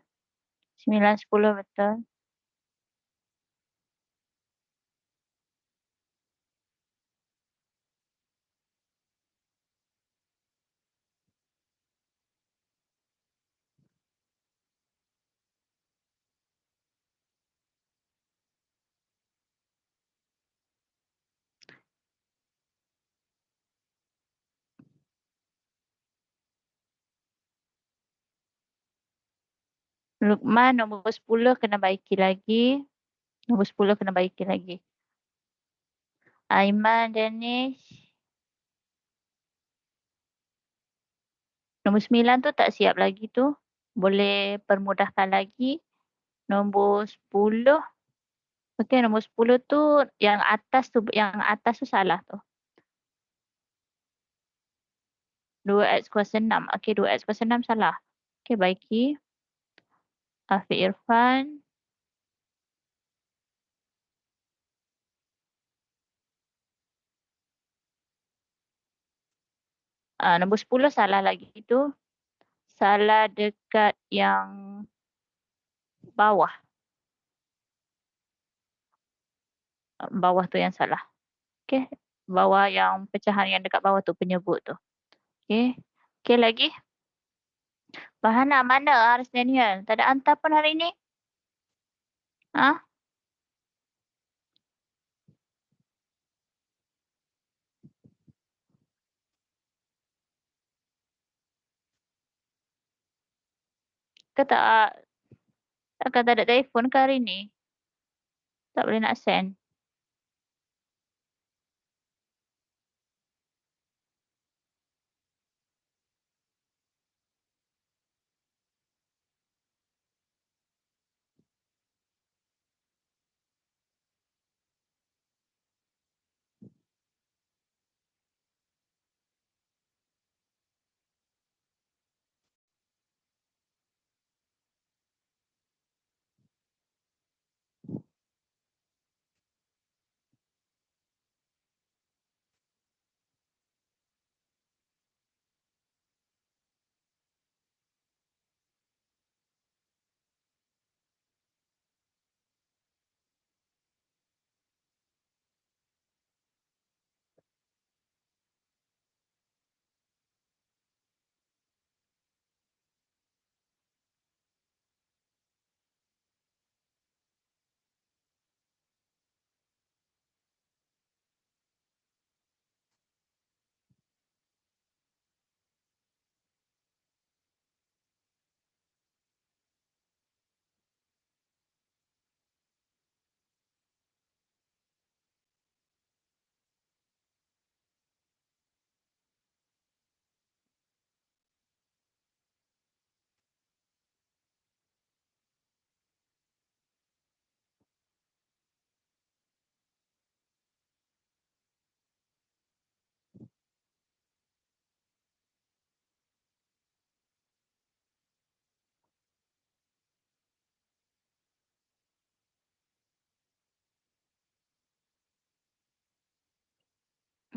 A: 9, 10 betul. Lukman nombor 10 kena baiki lagi. Nombor 10 kena baiki lagi. Aiman, Danish. Nombor 9 tu tak siap lagi tu. Boleh permudahkan lagi. Nombor 10. Okey, nombor 10 tu yang atas tu salah tu. 2x kuasa 6. Okey, 2x kuasa 6 salah. Okey, baiki. Afiq Irfan. Nombor 10 salah lagi tu. Salah dekat yang bawah. Bawah tu yang salah. Okey. Bawah yang pecahan yang dekat bawah tu, penyebut tu. Okey. Okey lagi. Fahana mana Aris Daniel? Tak ada hantar pun hari ni. Ha? Ke tak, takkan tak ada telefon ke hari ni? Tak boleh nak send.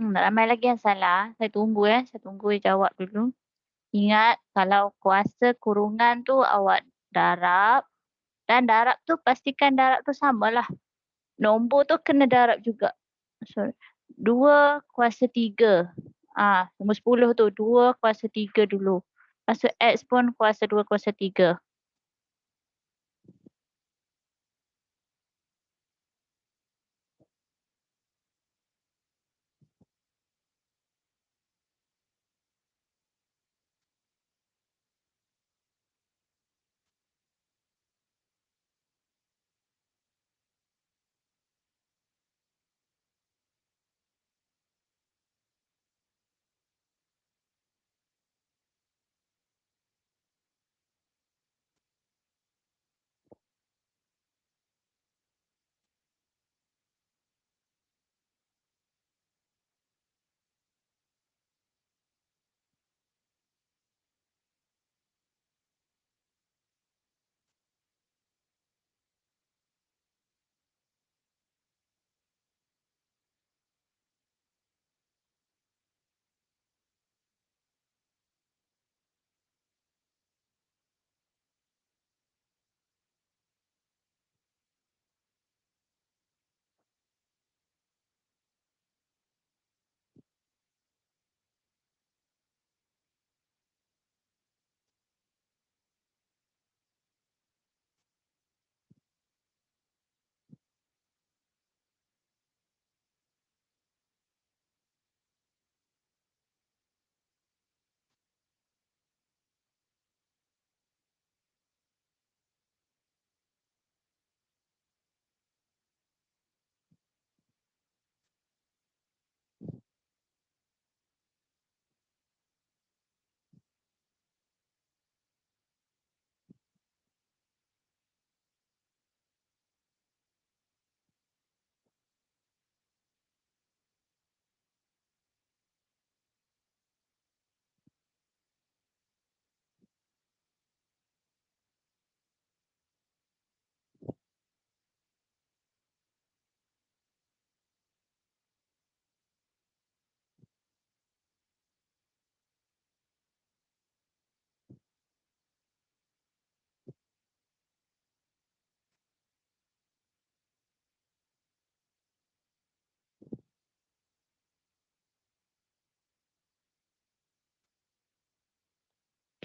A: Tak ramai lagi yang salah. Saya tunggu ya. Saya tunggu dia jawab dulu. Ingat kalau kuasa kurungan tu awak darab. Dan darab tu pastikan darab tu samalah. Nombor tu kena darab juga. Sorry. 2 kuasa 3. Nombor 10 tu 2 kuasa 3 dulu. Lepas tu X pun kuasa 2 kuasa 3.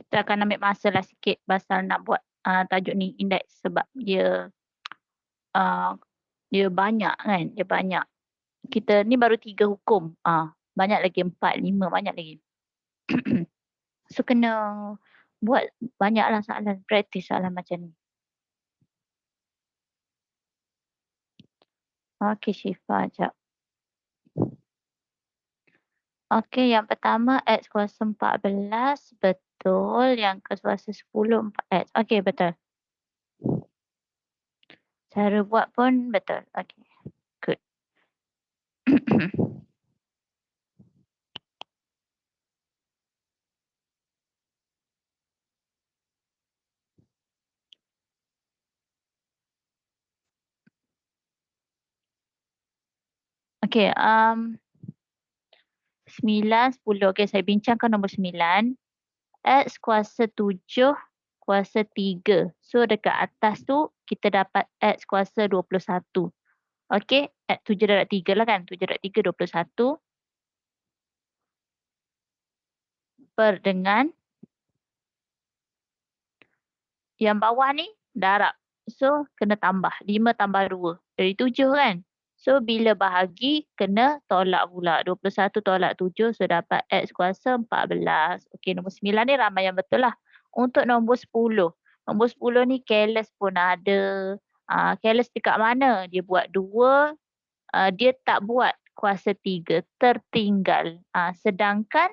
A: Kita akan ambil masa lah sikit pasal nak buat tajuk ni indeks sebab uh, dia banyak kan, dia banyak. Kita ni baru 3 hukum. Banyak lagi 4, 5 banyak lagi. So kena buat banyaklah soalan, praktis soalan macam ni. Okey Syifa, jap. Okey, yang pertama X kuasa 14, betul. Yang kuasa 10, 4X. Okey, betul. Cara buat pun betul. Okey, good. Okey, 9, 10. Okey, saya bincangkan nombor 9. X kuasa 7 kuasa 3. So dekat atas tu kita dapat X kuasa 21. Okey, 7 darab 3 lah kan. 7 darab 3, 21. Per dengan yang bawah ni darab. So kena tambah. 5 tambah 2. Dari 7 kan. So bila bahagi kena tolak pula. 21 tolak 7. So dapat X kuasa 14. Okey, nombor 9 ni ramai yang betul lah. Untuk nombor 10. Nombor 10 ni careless pun ada. Careless dekat mana? Dia buat 2. Dia tak buat kuasa 3. Tertinggal. Sedangkan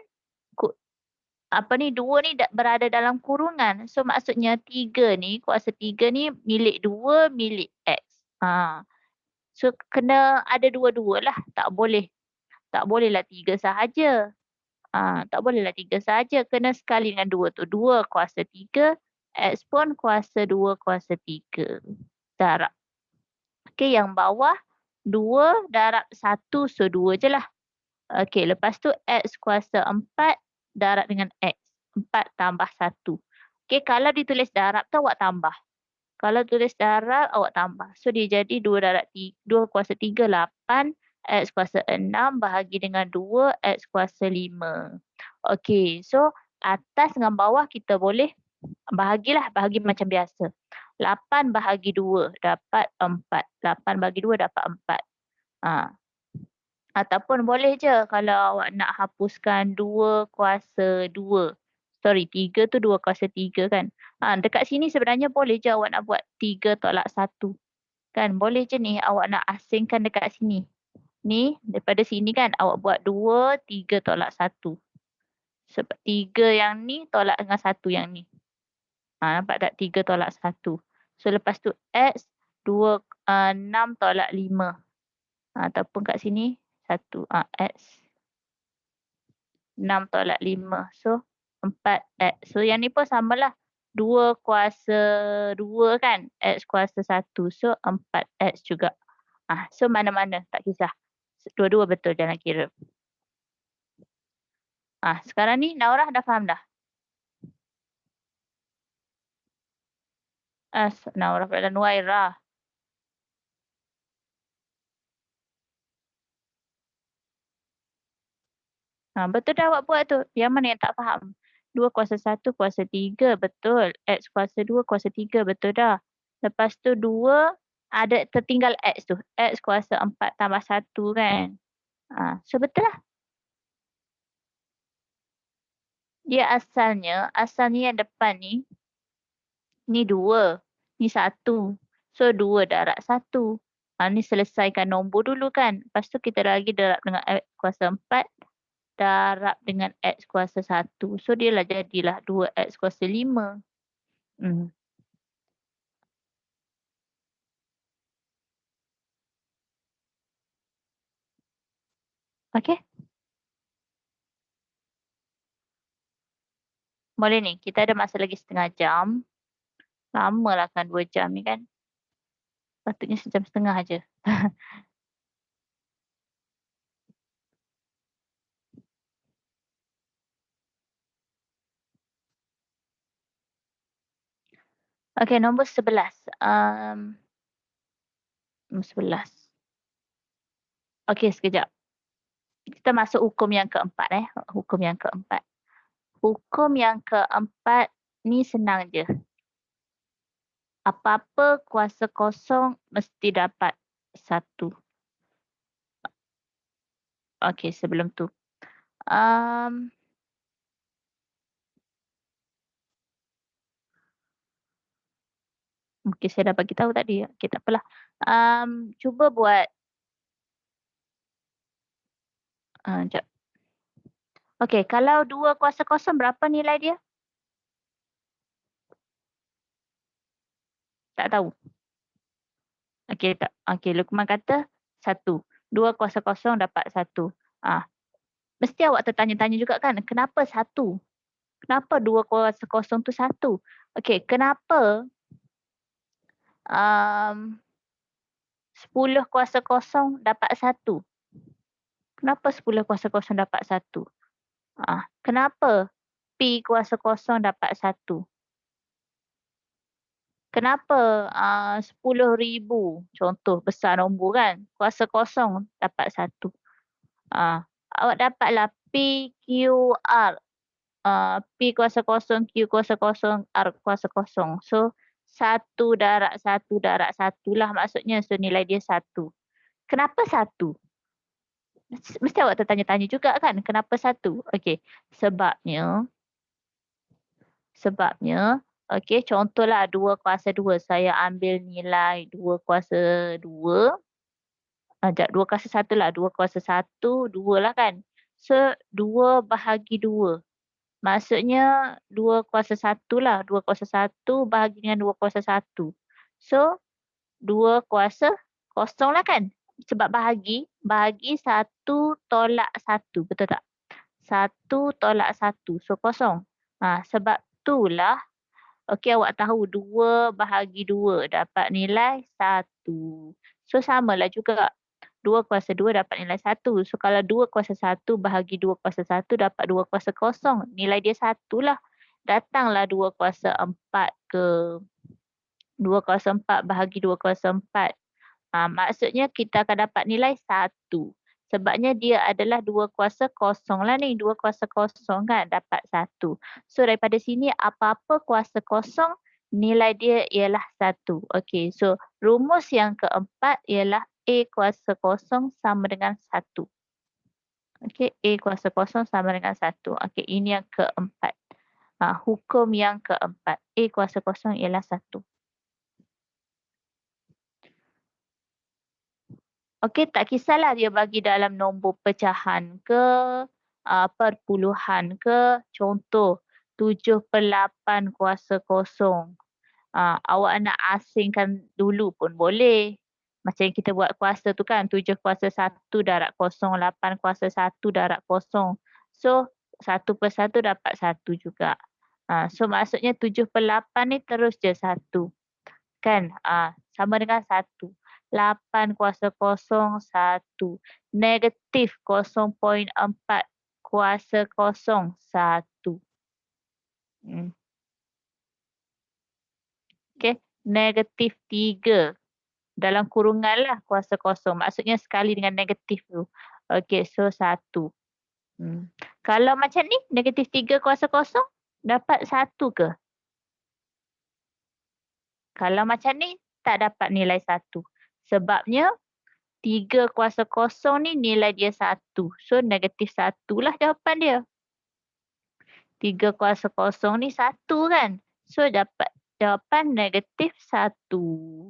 A: apa ni, 2 ni berada dalam kurungan. So maksudnya 3 ni, kuasa 3 ni milik 2, milik X. So kena ada dua-dua lah. Tak bolehlah 3 sahaja. Tak bolehlah 3 sahaja. Kena sekali dengan 2 tu. 2 kuasa 3, X pun kuasa 2 kuasa 3. Darab. Okey, yang bawah 2 darab 1, so 2 je lah. Okey, lepas tu X kuasa 4 darab dengan X. 4 tambah 1. Okey, kalau ditulis darab tu awak tambah. Kalau tulis darab awak tambah. So dia jadi 2 darab 3, 2 kuasa 3, 8. X kuasa 6 bahagi dengan 2, X kuasa 5. Okey, so atas dengan bawah kita boleh bahagilah. Bahagi macam biasa. 8 bahagi 2 dapat 4. 8 bahagi 2 dapat 4. Ataupun boleh je kalau awak nak hapuskan 2 kuasa 2. Sorry, 3 tu 2 kuasa 3 kan. Dekat sini sebenarnya boleh je awak nak buat 3 tolak 1. Kan boleh je ni awak nak asingkan dekat sini. Ni daripada sini kan awak buat 2, 3 tolak 1. Sebab 3 yang ni tolak dengan 1 yang ni. Nampak tak 3 tolak 1. So lepas tu X 6 tolak 5. Ataupun kat sini 1 X 6 tolak 5. So 4X. So yang ni pun samalah. 2 kuasa 2 kan. X kuasa 1. So 4X juga. So mana-mana tak kisah. Dua-dua betul jalan kira. Sekarang ni Naurah dah faham dah? Naurah pula Nuairah. Betul dah awak buat tu. Yang mana yang tak faham? 2 kuasa 1 kuasa 3 betul. X kuasa 2 kuasa 3 betul dah. Lepas tu 2 ada tertinggal X tu. X kuasa 4 tambah 1 kan. So betul lah. Dia asalnya yang depan ni 2. Ni 1. So 2 darab 1. Ni selesaikan nombor dulu kan. Lepas tu kita lagi darab dengan X kuasa 4. Darab dengan X kuasa 1. So dia lah jadilah 2X kuasa 5. Okey. Boleh ni. Kita ada masa lagi setengah jam. Lamalah kan 2 jam ni kan. Patutnya sejam setengah aja. Okey, nombor 11. Nombor 11. Okey, sekejap. Kita masuk hukum yang keempat. Hukum yang keempat. Hukum yang keempat ni senang je. Apa-apa kuasa kosong mesti dapat 1. Okey, sebelum tu. Mungkin saya dah bagi tahu tadi. Okey, tak apalah. Cuba buat, jap. Okey, kalau 2 kuasa kosong berapa nilai dia? Tak tahu. Okey, tak. Okey, Luqman kata 1. 2 kuasa kosong dapat 1. Mesti awak tertanya-tanya juga kan, kenapa 1? Kenapa 2 kuasa kosong tu 1? Okey, kenapa 10 kuasa kosong dapat 1? Kenapa 10 kuasa kosong dapat 1? Kenapa P kuasa kosong dapat 1? Kenapa 10,000, contoh besar nombor kan, kuasa kosong dapat 1? Awak dapatlah PQR. P kuasa kosong, Q kuasa kosong, R kuasa kosong. So, 1/1/1 lah maksudnya. So, nilai dia 1. Kenapa 1? Mesti awak tertanya-tanya juga kan, kenapa 1? Okey, sebabnya, okey, contohlah 2 kuasa 2. Saya ambil nilai 2 kuasa 2. 2 kuasa 1 lah. 2 kuasa 1, 2 lah kan. So, 2 bahagi 2. Maksudnya 2 kuasa 1 lah. 2 kuasa 1 bahagi dengan 2 kuasa 1. So, 2 kuasa kosong lah kan. Sebab bahagi 1 tolak 1. Betul tak? 1 tolak 1. So, kosong. Sebab itulah, okey, awak tahu 2 bahagi 2 dapat nilai 1. So, samalah juga. 2 kuasa 2 dapat nilai 1. So, kalau 2 kuasa 1 bahagi 2 kuasa 1 dapat 2 kuasa kosong. Nilai dia 1 lah. Datanglah 2 kuasa 4 ke. 2 kuasa 4 bahagi 2 kuasa 4. Maksudnya kita akan dapat nilai 1. Sebabnya dia adalah 2 kuasa kosong lah ni. 2 kuasa kosong kan dapat 1. So, daripada sini apa-apa kuasa kosong, nilai dia ialah 1. Okey, so rumus yang keempat ialah A kuasa kosong sama dengan 1. Okey, A kuasa kosong sama dengan 1. Okey, ini yang keempat. Hukum yang keempat. A kuasa kosong ialah 1. Okey, tak kisahlah dia bagi dalam nombor pecahan ke, perpuluhan ke. Contoh, 7/8 kuasa kosong. Awak nak asingkan dulu pun boleh. Macam yang kita buat kuasa tu kan, 7 kuasa 1 darab kosong, 8 kuasa 1 darab kosong. So, 1/1 dapat 1 juga. So, maksudnya 7/8 ni terus je 1. Kan? Sama dengan 1. 8 kuasa kosong 1. Negatif 0.4 kuasa kosong 1. Okey, negatif 3. Dalam kurungan lah kuasa kosong. Maksudnya sekali dengan negatif tu. Okey, so 1. Kalau macam ni, negatif 3 kuasa kosong, dapat 1 ke? Kalau macam ni, tak dapat nilai 1. Sebabnya, 3 kuasa kosong ni nilai dia 1. So, negatif 1 lah jawapan dia. 3 kuasa kosong ni 1 kan? So, dapat jawapan negatif 1.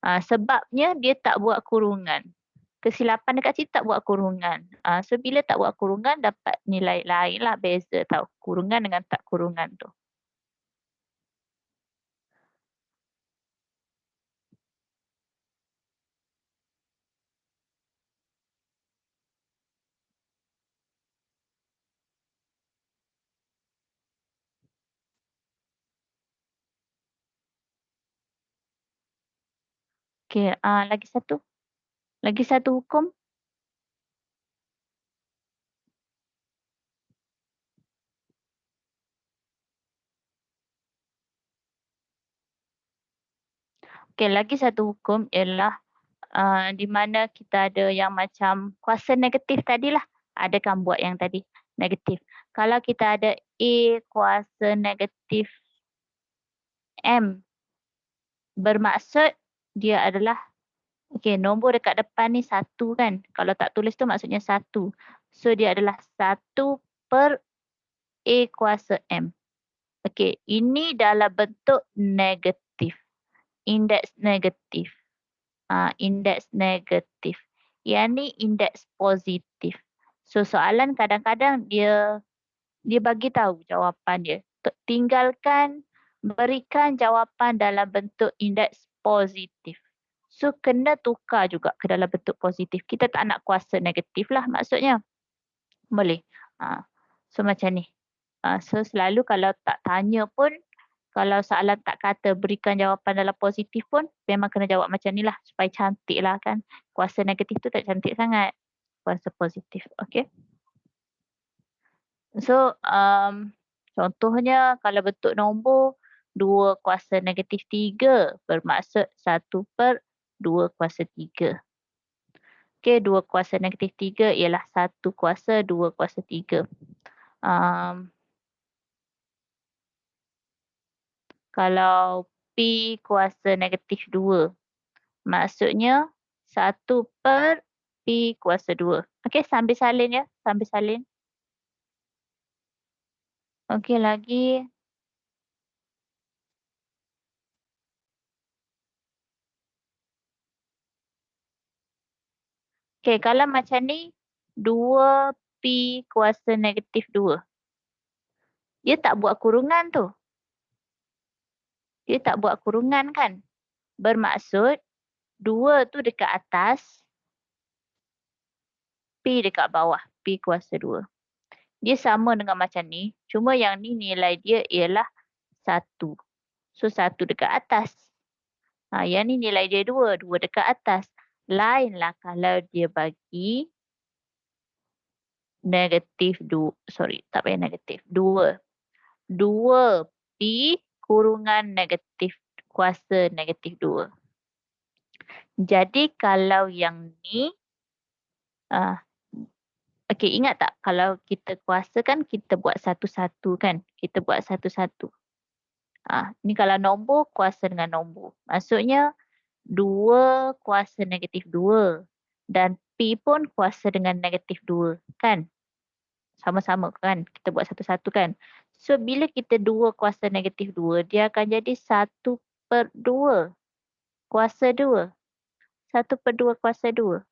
A: Sebabnya dia tak buat kurungan. Kesilapan dekat sini tak buat kurungan. So, bila tak buat kurungan, dapat nilai lain lah. Beza tau. Kurungan dengan tak kurungan tu. Okey, lagi satu. Lagi satu hukum. Okey, lagi satu hukum ialah di mana kita ada yang macam kuasa negatif tadilah. Ada kan buat yang tadi negatif. Kalau kita ada A kuasa negatif M, bermaksud dia adalah, okey, nombor dekat depan ni 1 kan. Kalau tak tulis tu maksudnya 1. So dia adalah 1 per A kuasa M. Okey, ini dalam bentuk negatif. Indeks negatif. Indeks negatif. Yang ni indeks positif. So soalan kadang-kadang dia bagi tahu jawapan dia. Tinggalkan berikan jawapan dalam bentuk indeks positif. So kena tukar juga ke dalam bentuk positif. Kita tak nak kuasa negatif lah maksudnya. Boleh. So macam ni. So selalu kalau tak tanya pun, kalau soalan tak kata berikan jawapan dalam positif pun, memang kena jawab macam ni lah supaya cantik lah kan. Kuasa negatif tu tak cantik sangat. Kuasa positif. Okay. So contohnya kalau bentuk nombor 2 kuasa negatif 3 bermaksud 1 per 2 kuasa 3. Okay, 2 kuasa negatif 3 ialah 1 kuasa 2 kuasa 3. Kalau P kuasa negatif 2, maksudnya 1 per P kuasa 2. Okey, sambil salin ya, sambil salin. Okey, lagi. Okey, kalau macam ni, 2P kuasa negatif 2. Dia tak buat kurungan tu. Dia tak buat kurungan kan? Bermaksud 2 tu dekat atas, P dekat bawah, P kuasa 2. Dia sama dengan macam ni, cuma yang ni nilai dia ialah 1. So 1 dekat atas. Yang ni nilai dia 2, 2 dekat atas. Lainlah kalau dia bagi negatif 2, sorry, tak payah negatif, 2. 2P kurungan negatif kuasa negatif 2. Jadi kalau yang ni, okey, ingat tak kalau kita kuasa kan kita buat satu-satu kan? Kita buat satu-satu. Ni kalau nombor kuasa dengan nombor. Maksudnya 2 kuasa negatif 2 dan P pun kuasa dengan negatif 2 kan? Sama-sama kan? Kita buat satu-satu kan? So bila kita 2 kuasa negatif 2, dia akan jadi 1 per 2 kuasa 2. 1 per 2 kuasa 2.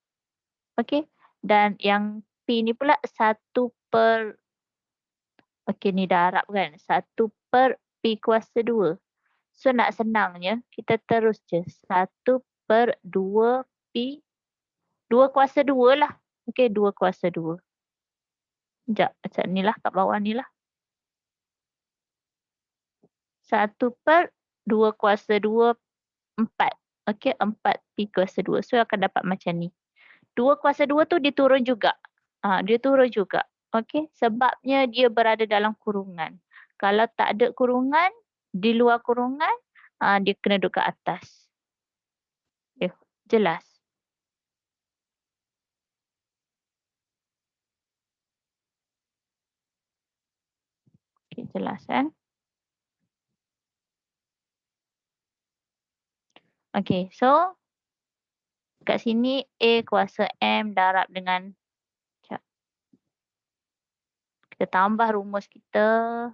A: Okey? Dan yang P ni pula 1 per, okey ni darab kan? 1 per P kuasa 2. So nak senangnya kita terus je 1 per 2 P 2 kuasa 2 lah. Okey, 2 kuasa 2. Sekejap, macam ni lah kat bawah ni lah. 1 per 2 kuasa 2, 4. Okey, 4 P kuasa 2. So akan dapat macam ni. 2 kuasa 2 tu dia turun juga. Dia turun juga. Okey, sebabnya dia berada dalam kurungan. Kalau tak ada kurungan, di luar kurungan, dia kena duduk ke atas. Okay, jelas? Okay, jelas kan? Okay, so kat sini A kuasa M darab dengan, kita tambah rumus kita,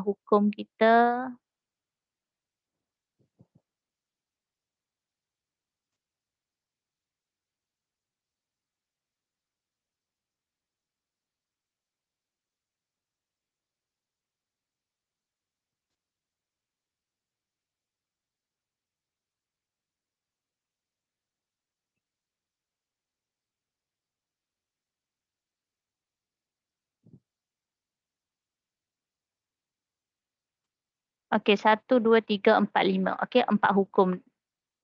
A: hukum kita. Okey, 1, 2, 3, 4, 5. Okey, 4 hukum.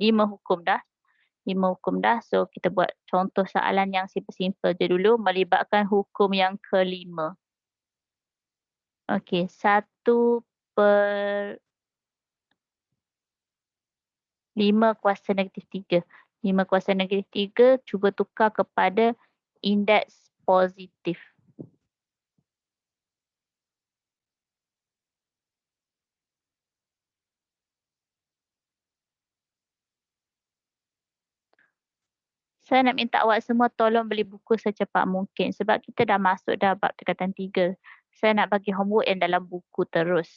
A: 5 hukum dah. 5 hukum dah. So, kita buat contoh soalan yang simple-simple je dulu. Melibatkan hukum yang kelima. Okey, 1 per 5 kuasa negatif 3. 5 kuasa negatif 3, cuba tukar kepada indeks positif. Saya nak minta awak semua tolong beli buku secepat mungkin sebab kita dah masuk dah bab tingkatan 3. Saya nak bagi homework yang dalam buku terus.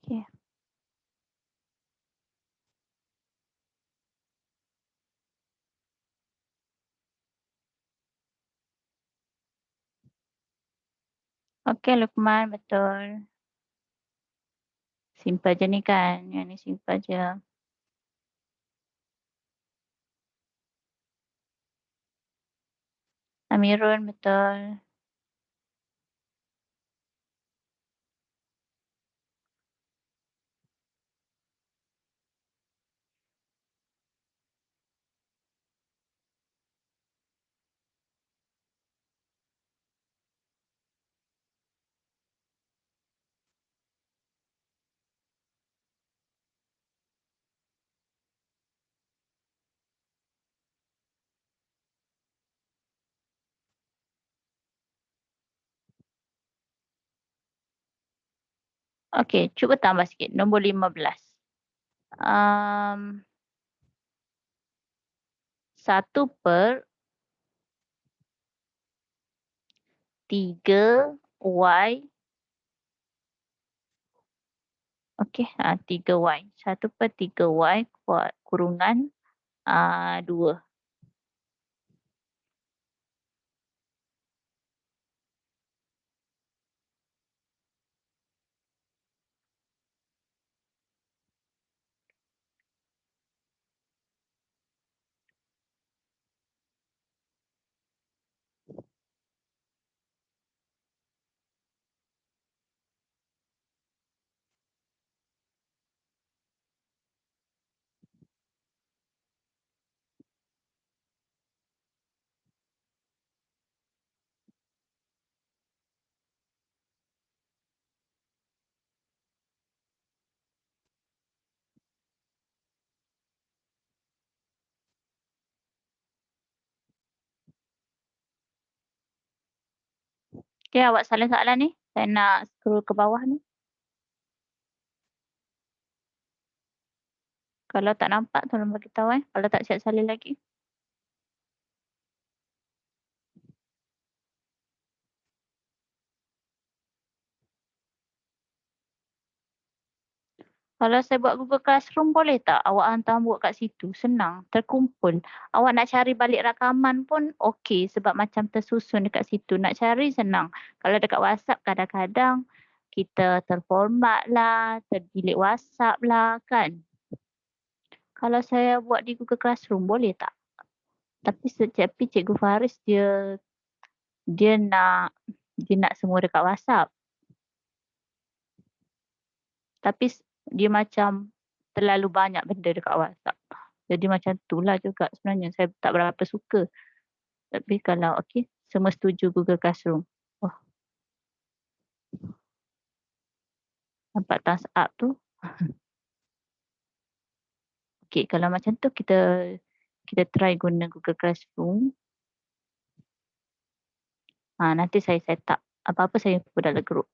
A: Okey. Okey Lukman, betul. Simple je ni kan, yang ni simple je. Amirul, betul. Okey, cuba tambah sikit, nombor 15. 1/3Y. Okey, 3Y. 1/3Y kurungan 2. Okey, awak salin soalan ni. Saya nak scroll ke bawah ni. Kalau tak nampak tolong bagi tahu Kalau tak siap salin lagi. Kalau saya buat Google Classroom boleh tak awak hantar buat kat situ? Senang, terkumpul. Awak nak cari balik rakaman pun okey sebab macam tersusun dekat situ. Nak cari senang. Kalau dekat WhatsApp kadang-kadang kita terformat lah, terdelete WhatsApp lah kan. Kalau saya buat di Google Classroom boleh tak? Tapi Cikgu Faris dia nak dia nak semua dekat WhatsApp. Tapi dia macam terlalu banyak benda dekat WhatsApp. Jadi macam itulah juga sebenarnya saya tak berapa suka. Tapi kalau okey, semua setuju Google Classroom. Oh, nampak thumbs up tu. Okey, kalau macam tu kita try guna Google Classroom. Nanti saya set up. Apa-apa saya info dalam group.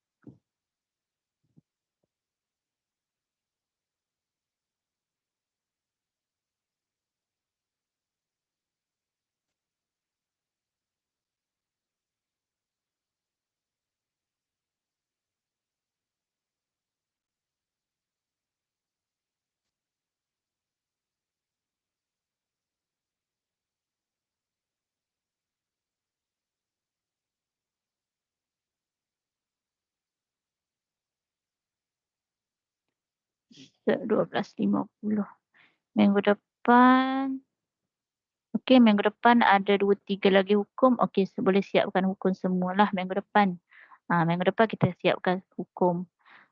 A: Set 12.50. Minggu depan. Okey, minggu depan ada 2, 3 lagi hukum. Okey, boleh siapkan hukum semualah minggu depan. Minggu depan kita siapkan hukum.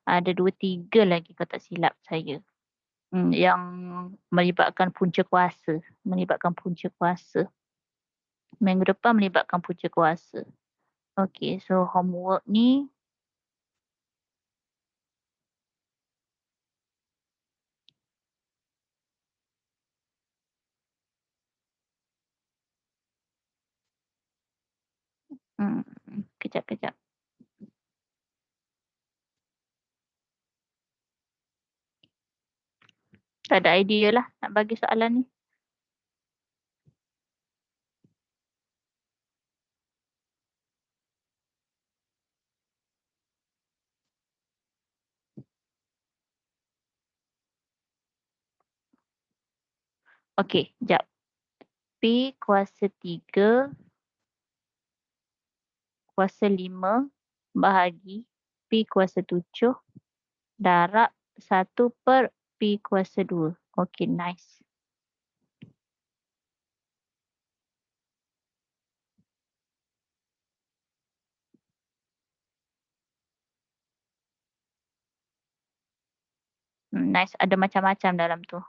A: Ada 2, 3 lagi kalau tak silap saya. Yang melibatkan punca kuasa. Minggu depan melibatkan punca kuasa. Okey, so homework ni kejap. Tak ada idea lah nak bagi soalan ni. Okey, jap. P kuasa 3 kuasa 5 bahagi P kuasa 7 darab 1 per P kuasa 2. Okey, nice. Nice, ada macam-macam dalam tu.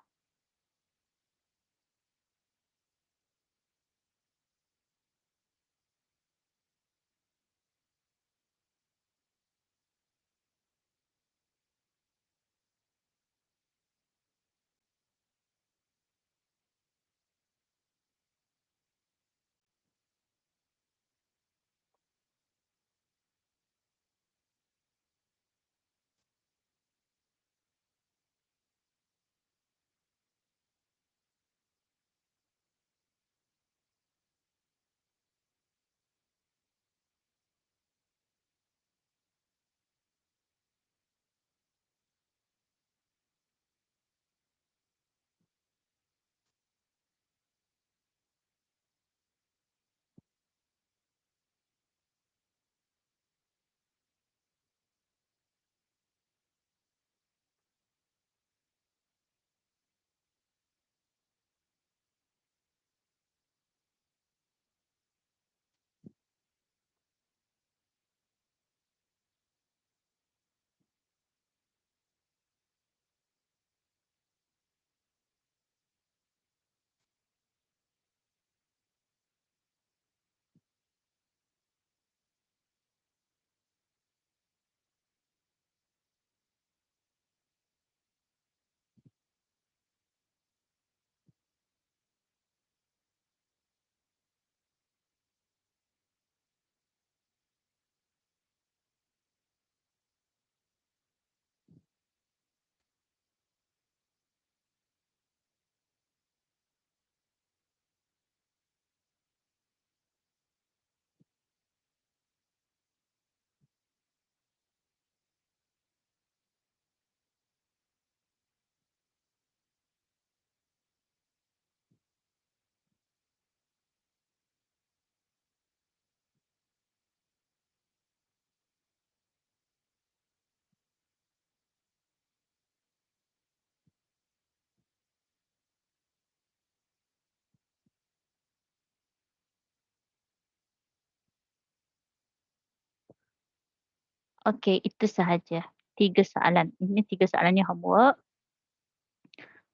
A: Okey, itu sahaja. 3 soalan. Ini 3 soalannya homework.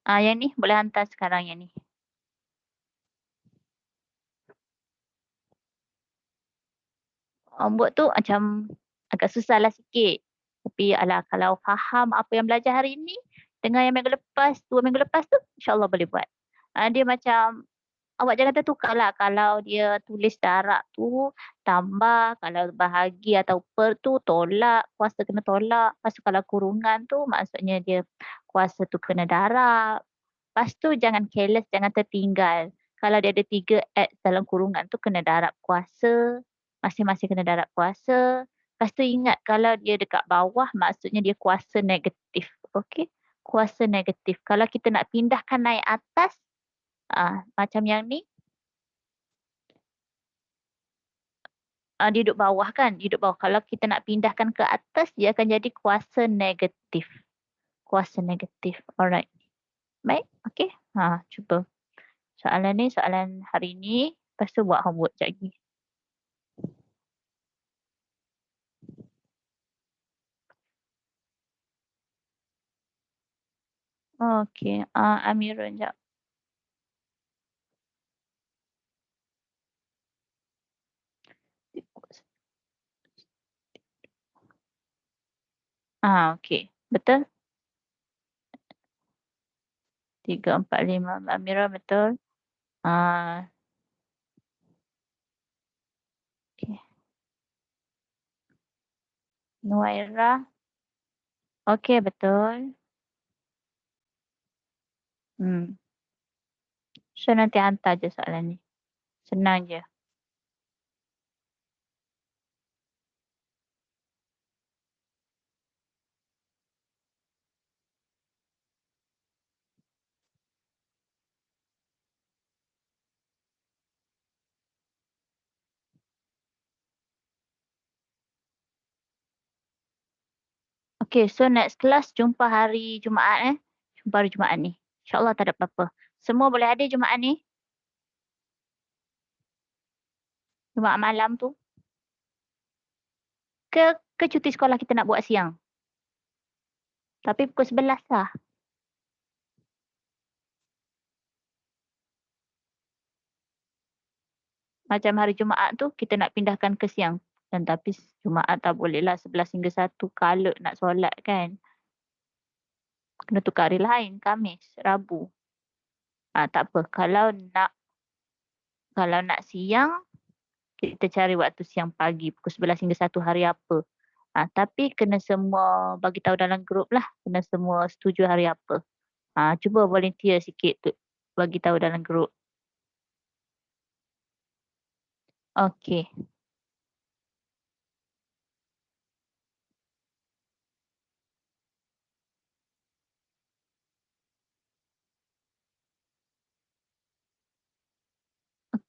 A: Yang ni boleh hantar sekarang yang ni. Homework tu macam agak susahlah sikit. Tapi alah kalau faham apa yang belajar hari ni dengan yang minggu lepas, 2 minggu lepas tu insya-Allah boleh buat. Dia macam awak jangan tertukarlah kalau dia tulis darab tu tambah, kalau bahagi atau per tu tolak, kuasa kena tolak. Lepas tu kalau kurungan tu maksudnya dia kuasa tu kena darab. Lepas tu jangan careless, jangan tertinggal. Kalau dia ada 3 X dalam kurungan tu kena darab kuasa, masing-masing kena darab kuasa. Lepas tu ingat kalau dia dekat bawah maksudnya dia kuasa negatif. Okey? Kuasa negatif. Kalau kita nak pindahkan naik atas, macam yang ni, dia duduk bawah kan, dia duduk bawah. Kalau kita nak pindahkan ke atas, dia akan jadi kuasa negatif. Kuasa negatif. Alright. Baik, okey. Cuba. Soalan ni soalan hari ni, lepas tu buat homework sekejap lagi. Okey, Amirul jap. Okey. Betul? 3, 4, 5. Amirul betul. Okey. Nuairah. Okey, betul. So nanti hantar je soalan ni. Senang je. Okey, so next class jumpa hari Jumaat Jumpa hari Jumaat ni. InsyaAllah tak ada apa-apa. Semua boleh hadir Jumaat ni? Jumaat malam tu? Ke cuti sekolah kita nak buat siang? Tapi pukul 11 lah. Macam hari Jumaat tu kita nak pindahkan ke siang. Dan tapi Jumaat tak boleh lah 11 hingga 1 kalut nak solat kan. Kena tukar hari lain, Khamis, Rabu. Tak apa. Kalau nak siang, kita cari waktu siang pagi pukul 11 hingga 1 hari apa. Tapi kena semua bagi tahu dalam grup lah. Kena semua setuju hari apa. Cuba volunteer sikit tu bagi tahu dalam grup. Okey.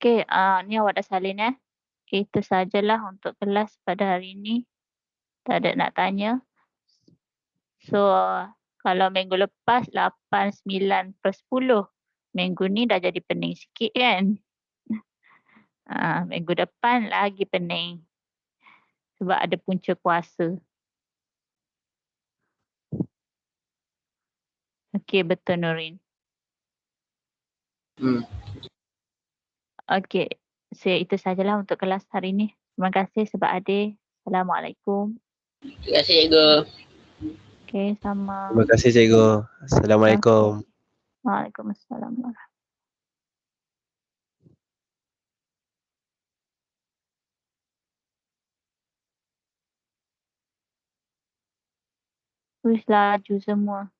A: Okey, ni awak dah salin Okey, itu sajalah untuk kelas pada hari ini. Tak ada nak tanya. So, kalau minggu lepas 8, 9 per 10. Minggu ni dah jadi pening sikit kan? Minggu depan lagi pening. Sebab ada punca kuasa. Okey, betul Nurin. Okey, so itu sajalah untuk kelas hari ini. Terima kasih sebab hadir. Assalamualaikum.
B: Terima kasih cikgu.
A: Okey, sama.
C: Terima kasih cikgu. Assalamualaikum.
A: Waalaikumsalam. Wis laju semua.